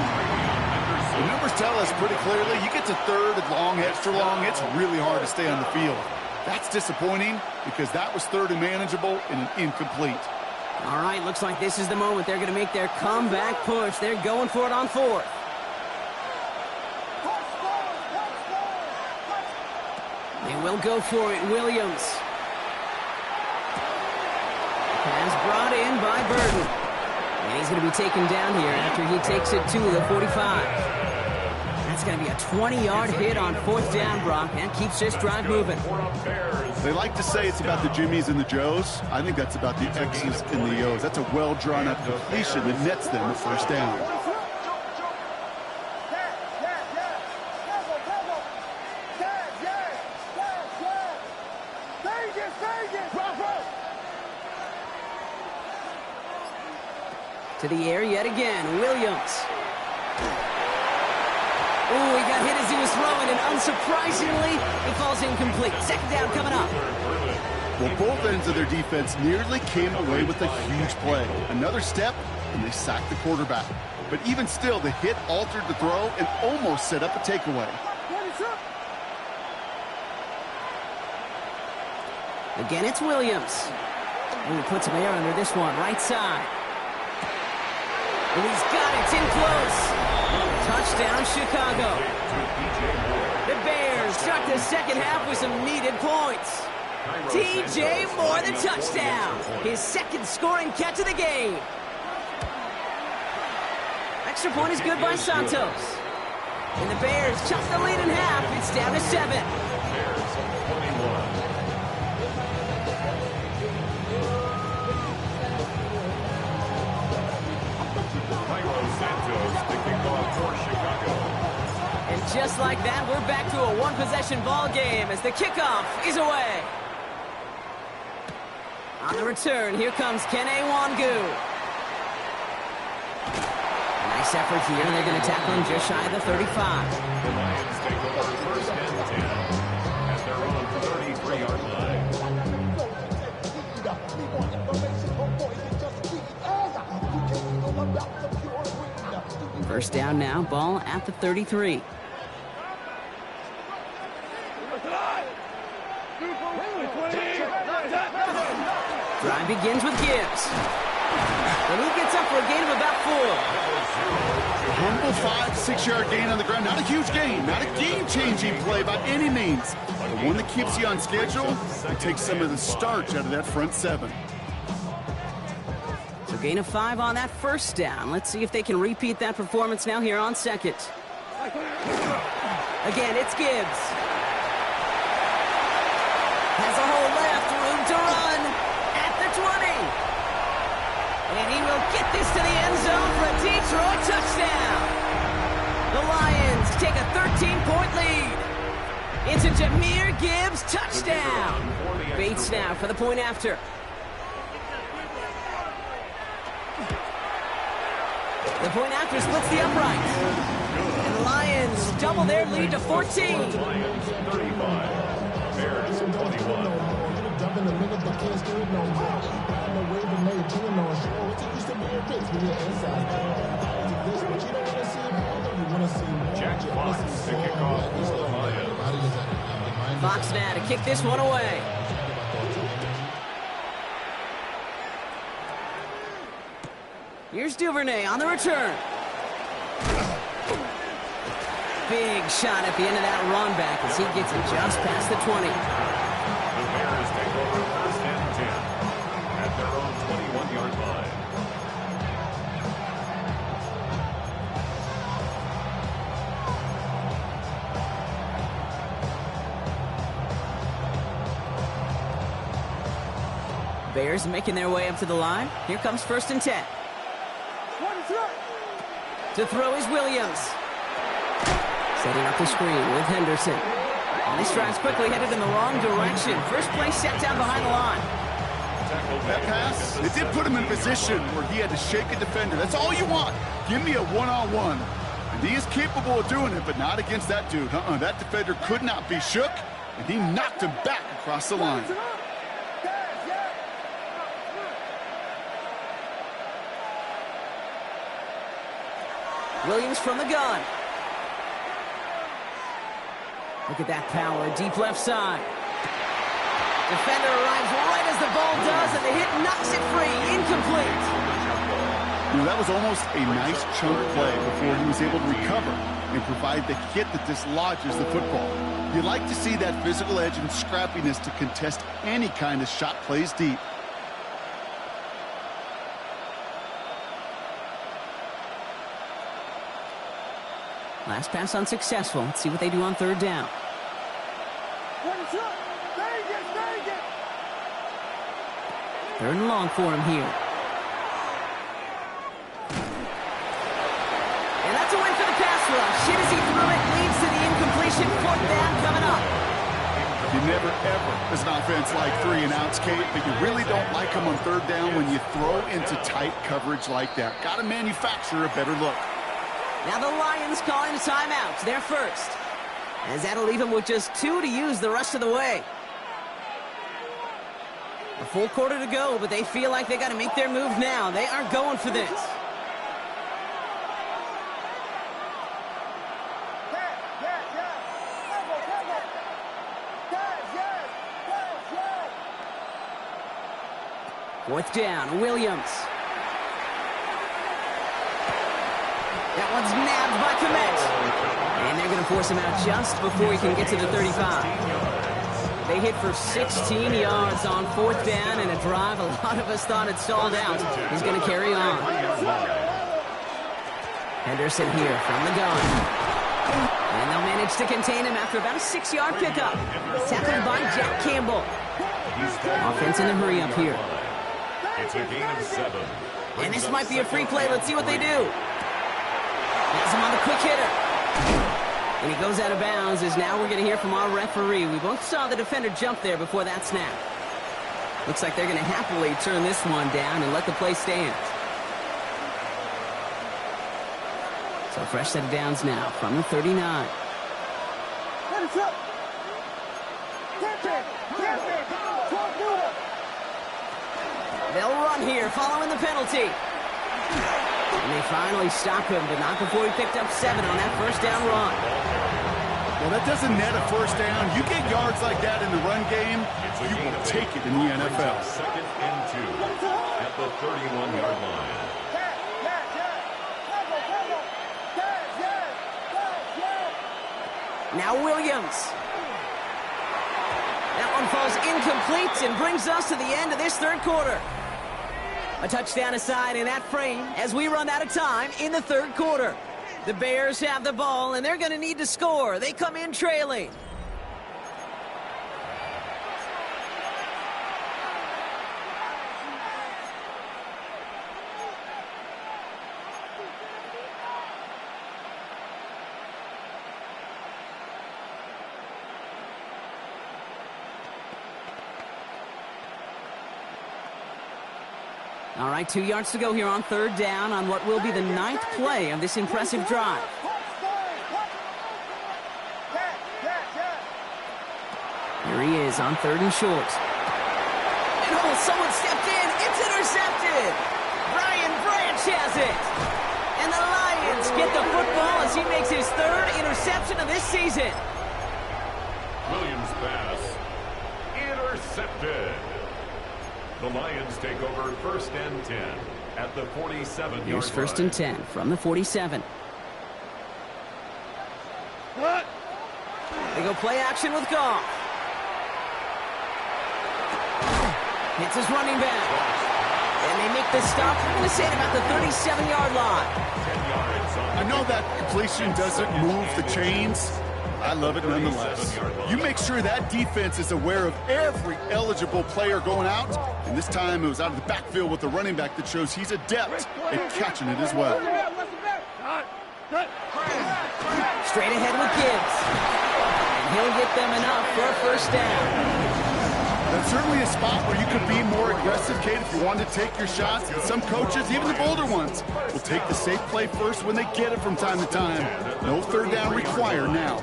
The numbers tell us pretty clearly, you get to 3rd and long, extra long, it's really hard to stay on the field. That's disappointing because that was 3rd and manageable and an incomplete. All right, looks like this is the moment they're going to make their comeback push. They're going for it on 4th. They will go for it, Williams. Pass brought that burden. And he's going to be taken down here after he takes it to the 45. That's going to be a 20-yard hit on 4th down, Brock, and keeps this drive moving. They like to say it's about the Jimmies and the Joes. I think that's about the X's and the O's. That's a well-drawn-up completion that nets them a 1st down. To the air yet again, Williams. Ooh, he got hit as he was throwing, and unsurprisingly, he falls incomplete. 2nd down coming up. Well, both ends of their defense nearly came away with a huge play. Another step, and they sacked the quarterback. But even still, the hit altered the throw and almost set up a takeaway. Again, it's Williams. Ooh, he puts some air under this one, right side. And he's got it. It's in close. Touchdown, Chicago. The Bears start the 2nd half with some needed points. TJ Moore, the touchdown. His 2nd scoring catch of the game. Extra point is good by Santos. And the Bears chop the lead in half. It's down to 7. And just like that, we're back to a 1-possession ball game as the kickoff is away. On the return, here comes Kene Wangu. Nice effort here. They're going to tackle him just shy of the 35. The Lions take over 1st and 10 at their own 33-yard line. 1st down now, ball at the 33. Drive begins with Gibbs. And he gets up for a gain of about 4. A humble 5-6-yard gain on the ground. Not a huge gain. Not a game-changing play by any means. But one that keeps you on schedule and takes some of the starch out of that front 7. So gain of 5 on that 1st down. Let's see if they can repeat that performance now here on 2nd. Again, it's Gibbs. Has a hole left, room to run at the 20. And he will get this to the end zone for a Detroit touchdown. The Lions take a 13-point lead. It's a Jahmyr Gibbs touchdown. Bates now for the point after. The point after splits the upright. And the Lions double their lead to 14. Lions 35, Bears 21. Jack Fox to kick off for the Lions. Fox now to kick this one away. Here's Duvernay on the return. Big shot at the end of that run back as he gets it just past the 20. The Bears take over 1st and 10 at their own 21-yard line. Bears making their way up to the line. Here comes 1st and 10. To throw is Williams. Setting up the screen with Henderson. And this drive's quickly headed in the wrong direction. First play set down behind the line. That pass, it did put him in position where he had to shake a defender. That's all you want. Give me a one-on-one. And he is capable of doing it, but not against that dude. That defender could not be shook, and he knocked him back across the line. Williams from the gun. Look at that power, deep left side. Defender arrives right as the ball does, and the hit knocks it free, incomplete. You know, that was almost a nice chunk play before he was able to recover and provide the hit that dislodges the football. You like to see that physical edge and scrappiness to contest any kind of shot plays deep. Last pass unsuccessful. Let's see what they do on third down. Third and long for him here. And that's a win for the pass rush. Shit as he threw it, leads to the incompletion. Fourth down coming up. You never, ever, as an offense, like 3-and-outs, Kate, but you really don't like them on third down when you throw into tight coverage like that. Got to manufacture a better look. Now the Lions calling a timeout. They're first. As that'll leave them with just 2 to use the rest of the way. A full quarter to go, but they feel like they got to make their move now. They are going for this. Fourth down, Williams. That one's nabbed by Komet. And they're going to force him out just before he can get to the 35. They hit for 16 yards on fourth down and a drive a lot of us thought had stalled out. He's going to carry on. Henderson here from the gun. And they'll manage to contain him after about a 6-yard pickup. Tackled by Jack Campbell. Offense in a hurry up here. It's a gain of 7. And this might be a free play. Let's see what they do. Has him on the quick hitter. And he goes out of bounds as now we're going to hear from our referee. We both saw the defender jump there before that snap. Looks like they're going to happily turn this one down and let the play stand. So fresh set of downs now from the 39. They'll run here following the penalty. And they finally stop him, but not before he picked up 7 on that first down run. Well, that doesn't net a first down. You get yards like that in the run game, you will take it in the NFL. Second and 2 at the 31-yard line. Now Williams. That one falls incomplete and brings us to the end of this third quarter. A touchdown aside in that frame as we run out of time in the third quarter. The Bears have the ball, and they're going to need to score. They come in trailing. All right, 2 yards to go here on third down on what will be the 9th play of this impressive drive. Here he is on third and short. And oh, someone stepped in. It's intercepted. Brian Branch has it. And the Lions get the football as he makes his 3rd interception of this season. Williams pass intercepted. The Lions take over first and 10 at the 47-yard line. Here's first and 10 from the 47. They go play action with Goff. Hits his running back. And they make the stop. I'm going to say at about the 37-yard line. 10 yards on I know that completion doesn't move the chains. I love it nonetheless. You make sure that defense is aware of every eligible player going out. And this time it was out of the backfield with the running back that shows he's adept at catching it as well. Straight ahead with Gibbs. And he'll get them enough for a first down. That's certainly a spot where you could be more aggressive, Kate, if you wanted to take your shots. And some coaches, even the bolder ones, will take the safe play first when they get it from time to time. No third down required now.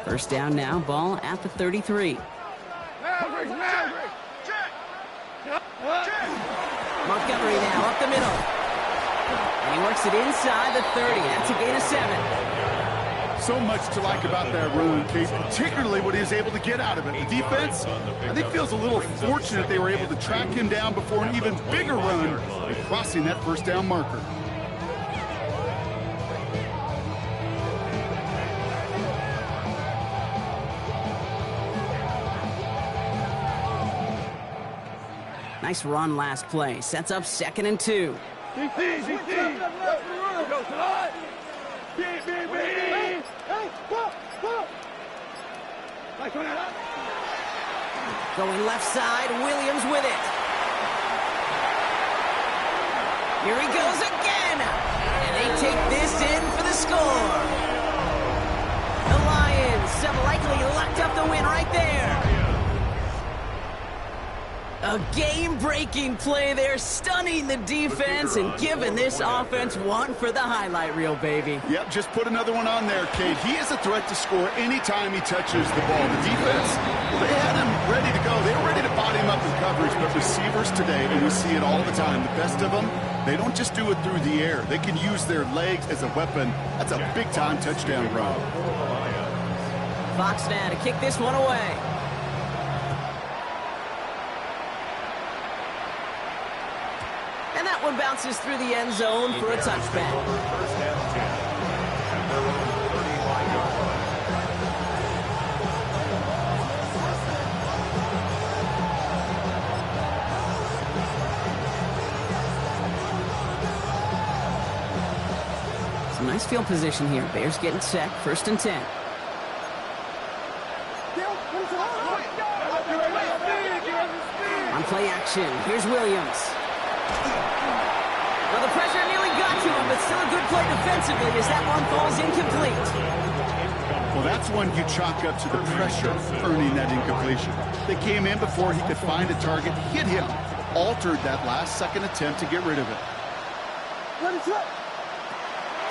First down now, ball at the 33. Montgomery now up the middle. And he works it inside the 30. That's a gain of 7. So much to like about that run, Kate, particularly what he was able to get out of it. The defense, I think, feels a little fortunate they were able to track him down before an even bigger run and crossing that first down marker. Nice run last play. Sets up 2nd and 2. Going left side, Williams with it. Here he goes again. And they take this in for the score. The Lions have likely locked up the win right there. A game-breaking play there, stunning the defense and giving this offense one for the highlight reel, baby. Yep, just put another one on there, Cade. He is a threat to score anytime he touches the ball. The defense, they had him ready to go. They were ready to body him up in coverage, but receivers today, and we see it all the time, the best of them, they don't just do it through the air. They can use their legs as a weapon. That's a big-time touchdown run. Fox now to kick this one away. And that one bounces through the end zone for a touchback. First down 10. At their own 39-yard line. Some nice field position here. Bears getting set. 1st and 10. On play action, here's Williams. Well, the pressure nearly got to him, but still a good play defensively as that one falls incomplete. Well, that's one you chalk up to the pressure earning that incompletion. They came in before he could find a target, hit him, altered that last-second attempt to get rid of it.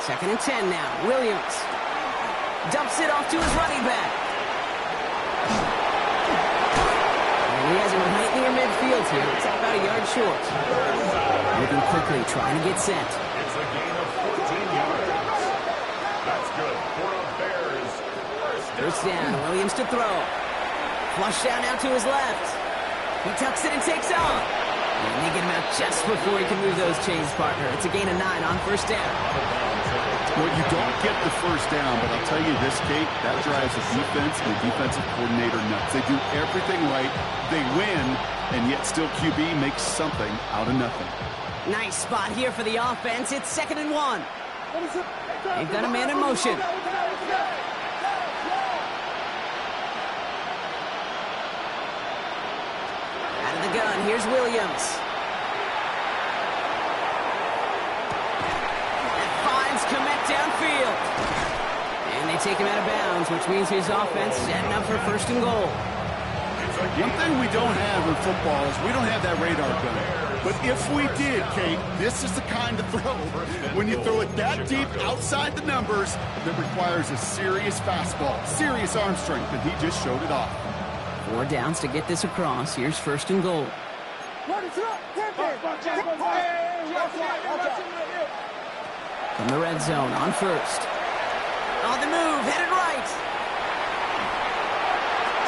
2nd and 10 now. Williams dumps it off to his running back. He has him right near midfield here. It's about a yard short. Moving quickly, trying to get set. It's a gain of 14 yards. That's good for a Bears First down, Williams to throw. Flush down now to his left. He tucks it and takes off. And they get him out just before he can move those chains, partner. It's a gain of 9 on 1st down. Well, you don't get the first down, but I'll tell you this, Kate, that drives the defense and the defensive coordinator nuts. They do everything right, they win, and yet still QB makes something out of nothing. Nice spot here for the offense. It's 2nd and 1. They've got a man in motion. Out of the gun, here's Williams. Komet downfield. And they take him out of bounds, which means his offense setting up for 1st and goal. One thing we don't have in football is we don't have that radar gun. But if we did, Kate, this is the kind of throw. When you throw it that deep outside the numbers, that requires a serious fastball, serious arm strength, and he just showed it off. 4 downs to get this across. Here's 1st and goal. From the red zone on 1st. On the move, headed right.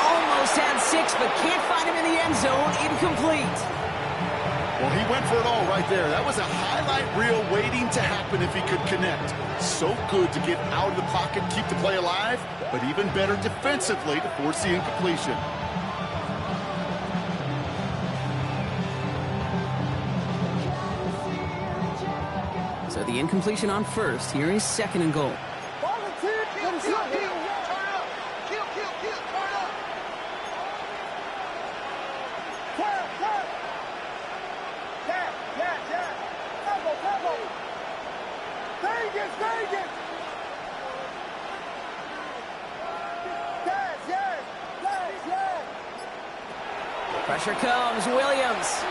Almost had 6, but can't find him in the end zone. Incomplete. Well, he went for it all right there. That was a highlight reel waiting to happen if he could connect. So good to get out of the pocket, keep the play alive, but even better defensively to force the incompletion. So the incompletion on 1st. Here is 2nd and goal. Pressure comes, Williams.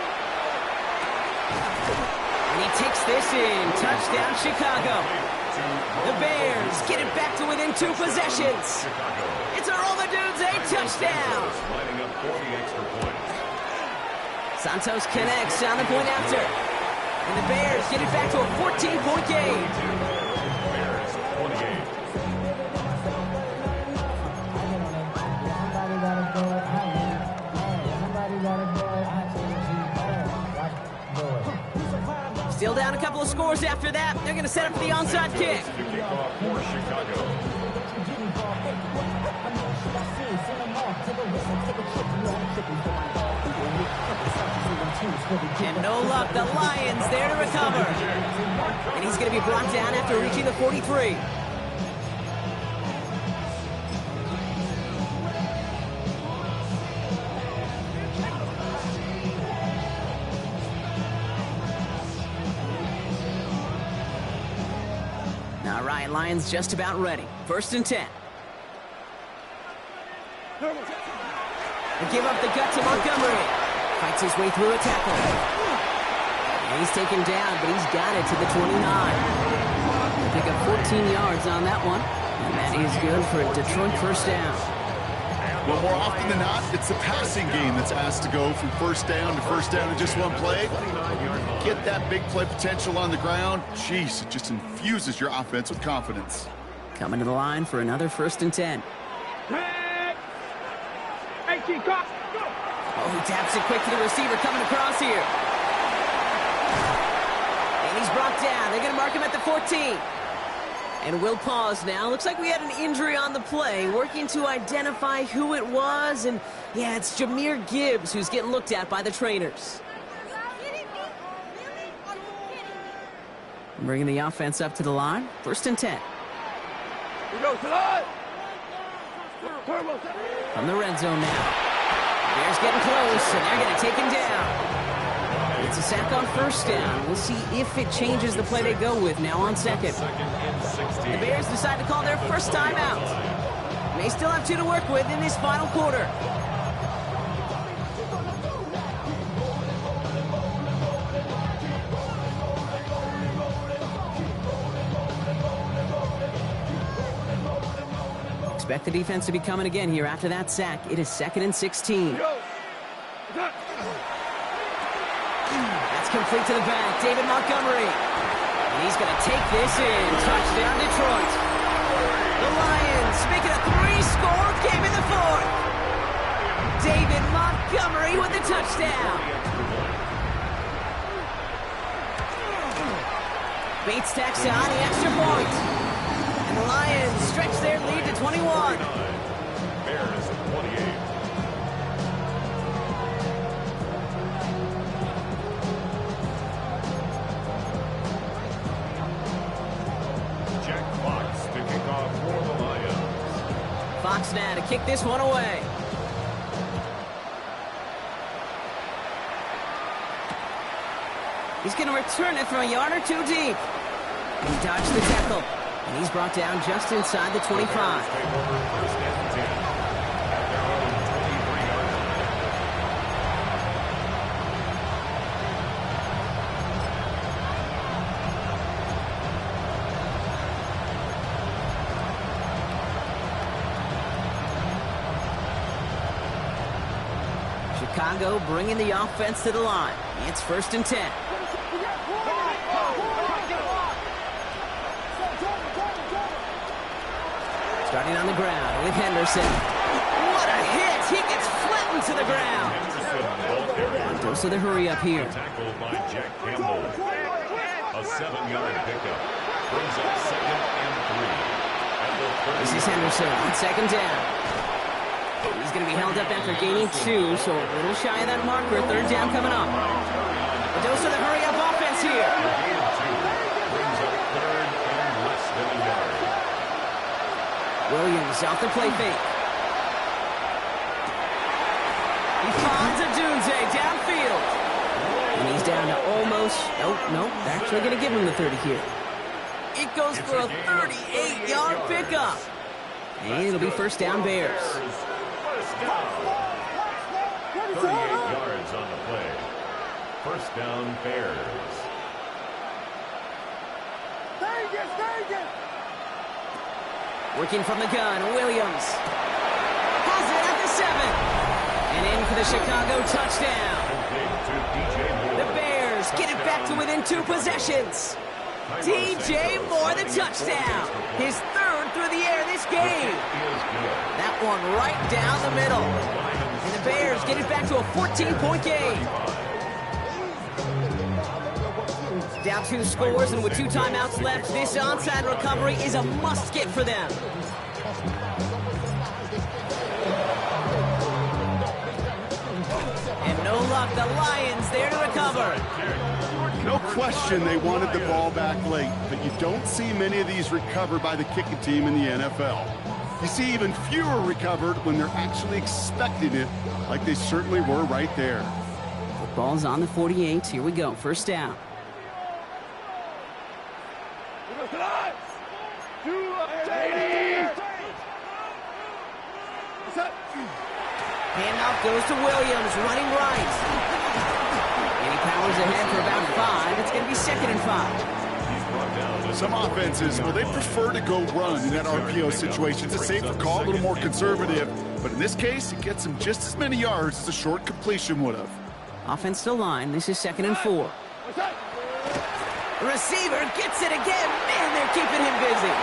And he takes this in. Touchdown, Chicago. The Bears get it back to within 2 possessions. It's a roll the dudes, a touchdown. lining up for the extra point. Santos connects on the point after. And the Bears get it back to a 14-point game. Bears 28. Still down a couple of scores after that. They're going to set up for the onside kick. To kick off for Chicago. And no luck, the Lions there to recover. And he's going to be brought down after reaching the 43. All right, Lions just about ready. 1st and 10. They give up the gut to Montgomery. Fights his way through a tackle. And he's taken down, but he's got it to the 29. They pick up 14 yards on that one. And that is good for a Detroit 1st down. Well, more often than not, it's the passing game that's asked to go from 1st down to 1st down in just one play. Get that big play potential on the ground. Jeez, it just infuses your offense with confidence. Coming to the line for another 1st and 10. Oh, he taps it quick to the receiver coming across here. And he's brought down. They're going to mark him at the 14. And we'll pause now. Looks like we had an injury on the play. Working to identify who it was. And, yeah, it's Jahmyr Gibbs who's getting looked at by the trainers. Bringing the offense up to the line. 1st and 10. From the red zone now. Bears getting close, and they're going to take him down. It's a sack on 1st down. We'll see if it changes the play they go with now on 2nd. The Bears decide to call their 1st timeout. They still have 2 to work with in this final quarter. Expect the defense to be coming again here after that sack. It is 2nd and 16. That's complete to the back. David Montgomery. And he's going to take this in. Touchdown, Detroit. The Lions make it a 3-score game in the 4th. David Montgomery with the touchdown. Bates tacks on the extra point. And the Lions stretch their lead to 21. Bears 28. Jack Fox to kick off for the Lions. Fox now to kick this one away. He's going to return it from a yard or 2 deep. He dodged the tackle. And he's brought down just inside the 25. Chicago bringing the offense to the line. It's 1st and 10. Starting on the ground with Henderson. What a hit! He gets flattened to the ground. Dose of the hurry up here. Tackled by Jack Campbell. A 7-yard pickup. Brings up 2nd and 3. This is Henderson on 2nd down. He's going to be held up after gaining 2, so a little shy of that marker. 3rd down coming up. A dose of the hurry up offense here. Brings up 3rd and less than a yard. Williams out the play fake. He finds a Dunze downfield. And he's down to almost, no, they're actually going to give him the 30 here. It goes for a 38-yard pickup. And it'll be 1st down Bears. 1st down. 38 yards on the play. 1st down Bears. Working from the gun, Williams has it at the 7. And in for the Chicago touchdown. The Bears get it back to within 2 possessions. DJ Moore the touchdown. His 3rd through the air this game. That one right down the middle. And the Bears get it back to a 14-point game. Down 2 scores, and with 2 timeouts left, this onside recovery is a must-get for them. And no luck, the Lions there to recover. recover. No question they wanted the ball back late, but you don't see many of these recovered by the kicking team in the NFL. You see even fewer recovered when they're actually expecting it, like they certainly were right there. Ball's on the 48. Here we go. First down. Handoff goes to Williams, running right. And he powers ahead for about 5. It's going to be 2nd and 5. Some offenses, well, they prefer to go run in that RPO situation. It's a safer call, a little more conservative. But in this case, it gets them just as many yards as a short completion would have. Offense to line. This is 2nd and 4. Receiver gets it again. Man, they're keeping him busy.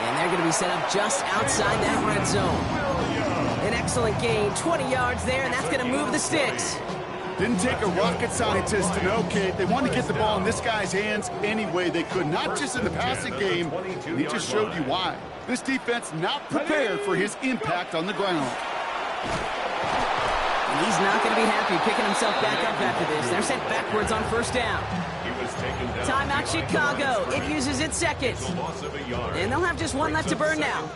And they're going to be set up just outside that red zone. An excellent gain. 20 yards there, and that's going to move the sticks. Didn't take a rocket scientist to know, Kate. They wanted to get the ball in this guy's hands any way they could, not just in the passing game. He just showed you why. This defense not prepared for his impact on the ground. And he's not going to be happy picking himself back up after this. They're sent backwards on first down. Timeout Chicago. It uses its second. And they'll have just one left to burn now.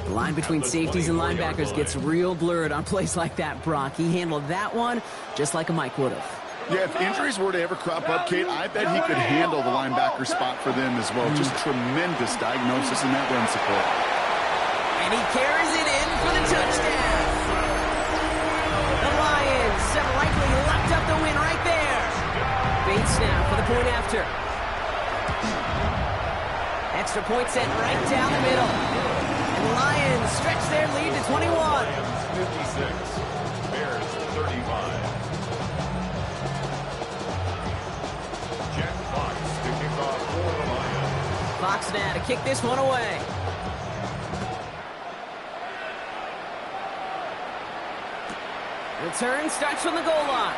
The line between safeties and linebackers gets real blurred on plays like that, Brock. He handled that one just like a Mike would have. Yeah, if injuries were to ever crop up, Kate, I bet he could handle the linebacker spot for them as well. Just tremendous diagnosis in that run support. And he carries it in for the touchdown. The Lions have likely locked up the win right there. Bates now for the point after. Extra point set right down the middle. And the Lions stretch their lead to 21. Lions 56, Bears 35. Jack Fox to kick off for the Lions. Fox now to kick this one away. Return starts from the goal line.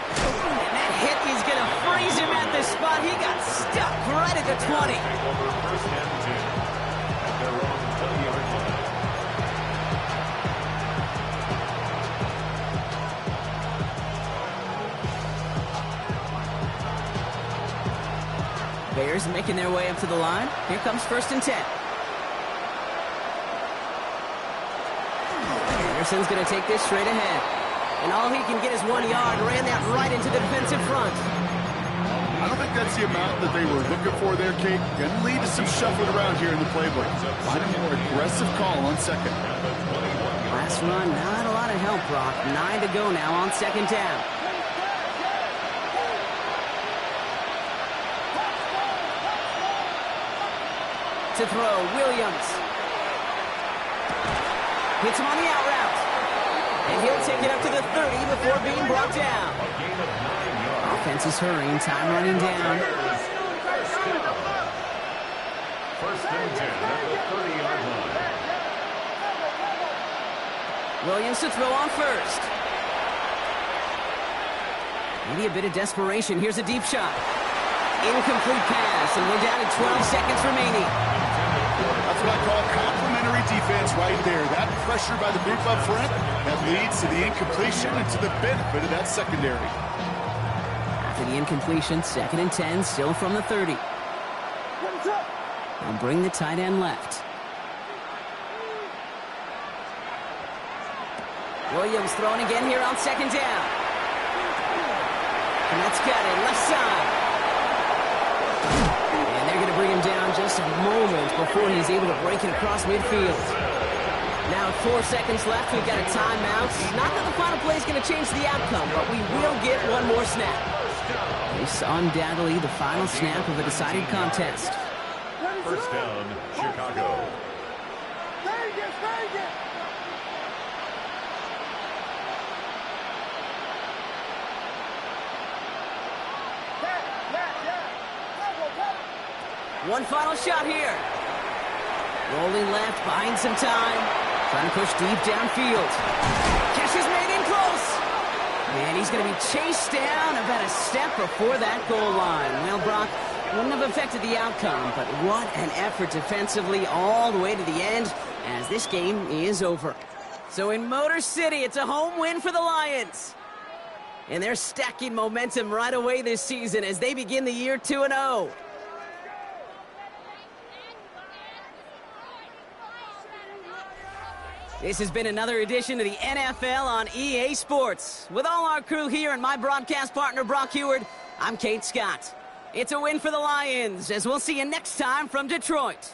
And that hit is going to freeze him at the spot. He got stuck right at the 20. Over first and 10 at their own 20-yard line. Bears making their way up to the line. Here comes 1st and 10. Anderson's going to take this straight ahead. And all he can get is 1 yard. Ran that right into the defensive front. I don't think that's the amount that they were looking for there, Kate. Going to lead to some shuffling around here in the playbook. Find a more aggressive call on second. Last run, not a lot of help, Brock. 9 to go now on 2nd down. To throw, Williams. Hits him on the out route. And he'll take it up to the 30 before being brought down. Offense is hurrying, time running down. First and 10 at the 30-yard line. Williams to throw on first. Maybe a bit of desperation. Here's a deep shot. Incomplete pass, and we're down to 12 seconds remaining. That's what I call complimentary defense right there. That pressure by the group up front, that leads to the incompletion and to the benefit of that secondary. After the incompletion, 2nd and 10, still from the 30. And bring the tight end left. Williams throwing again here on 2nd down. And that's got it, left side. And they're going to bring him down just a moment before he's able to break it across midfield. Now 4 seconds left, we've got a timeout. Not that the final play is going to change the outcome, but we will get one more snap. This undoubtedly the final snap of a decided contest. First down, Chicago. One final shot here. Rolling left, buying some time. Trying to push deep downfield. Catch is made in close. And he's going to be chased down about a step before that goal line. Well, Brock, wouldn't have affected the outcome, but what an effort defensively all the way to the end as this game is over. So in Motor City, it's a home win for the Lions. And they're stacking momentum right away this season as they begin the year 2-0. This has been another edition of the NFL on EA Sports. With all our crew here and my broadcast partner, Brock Heward, I'm Kate Scott. It's a win for the Lions, as we'll see you next time from Detroit.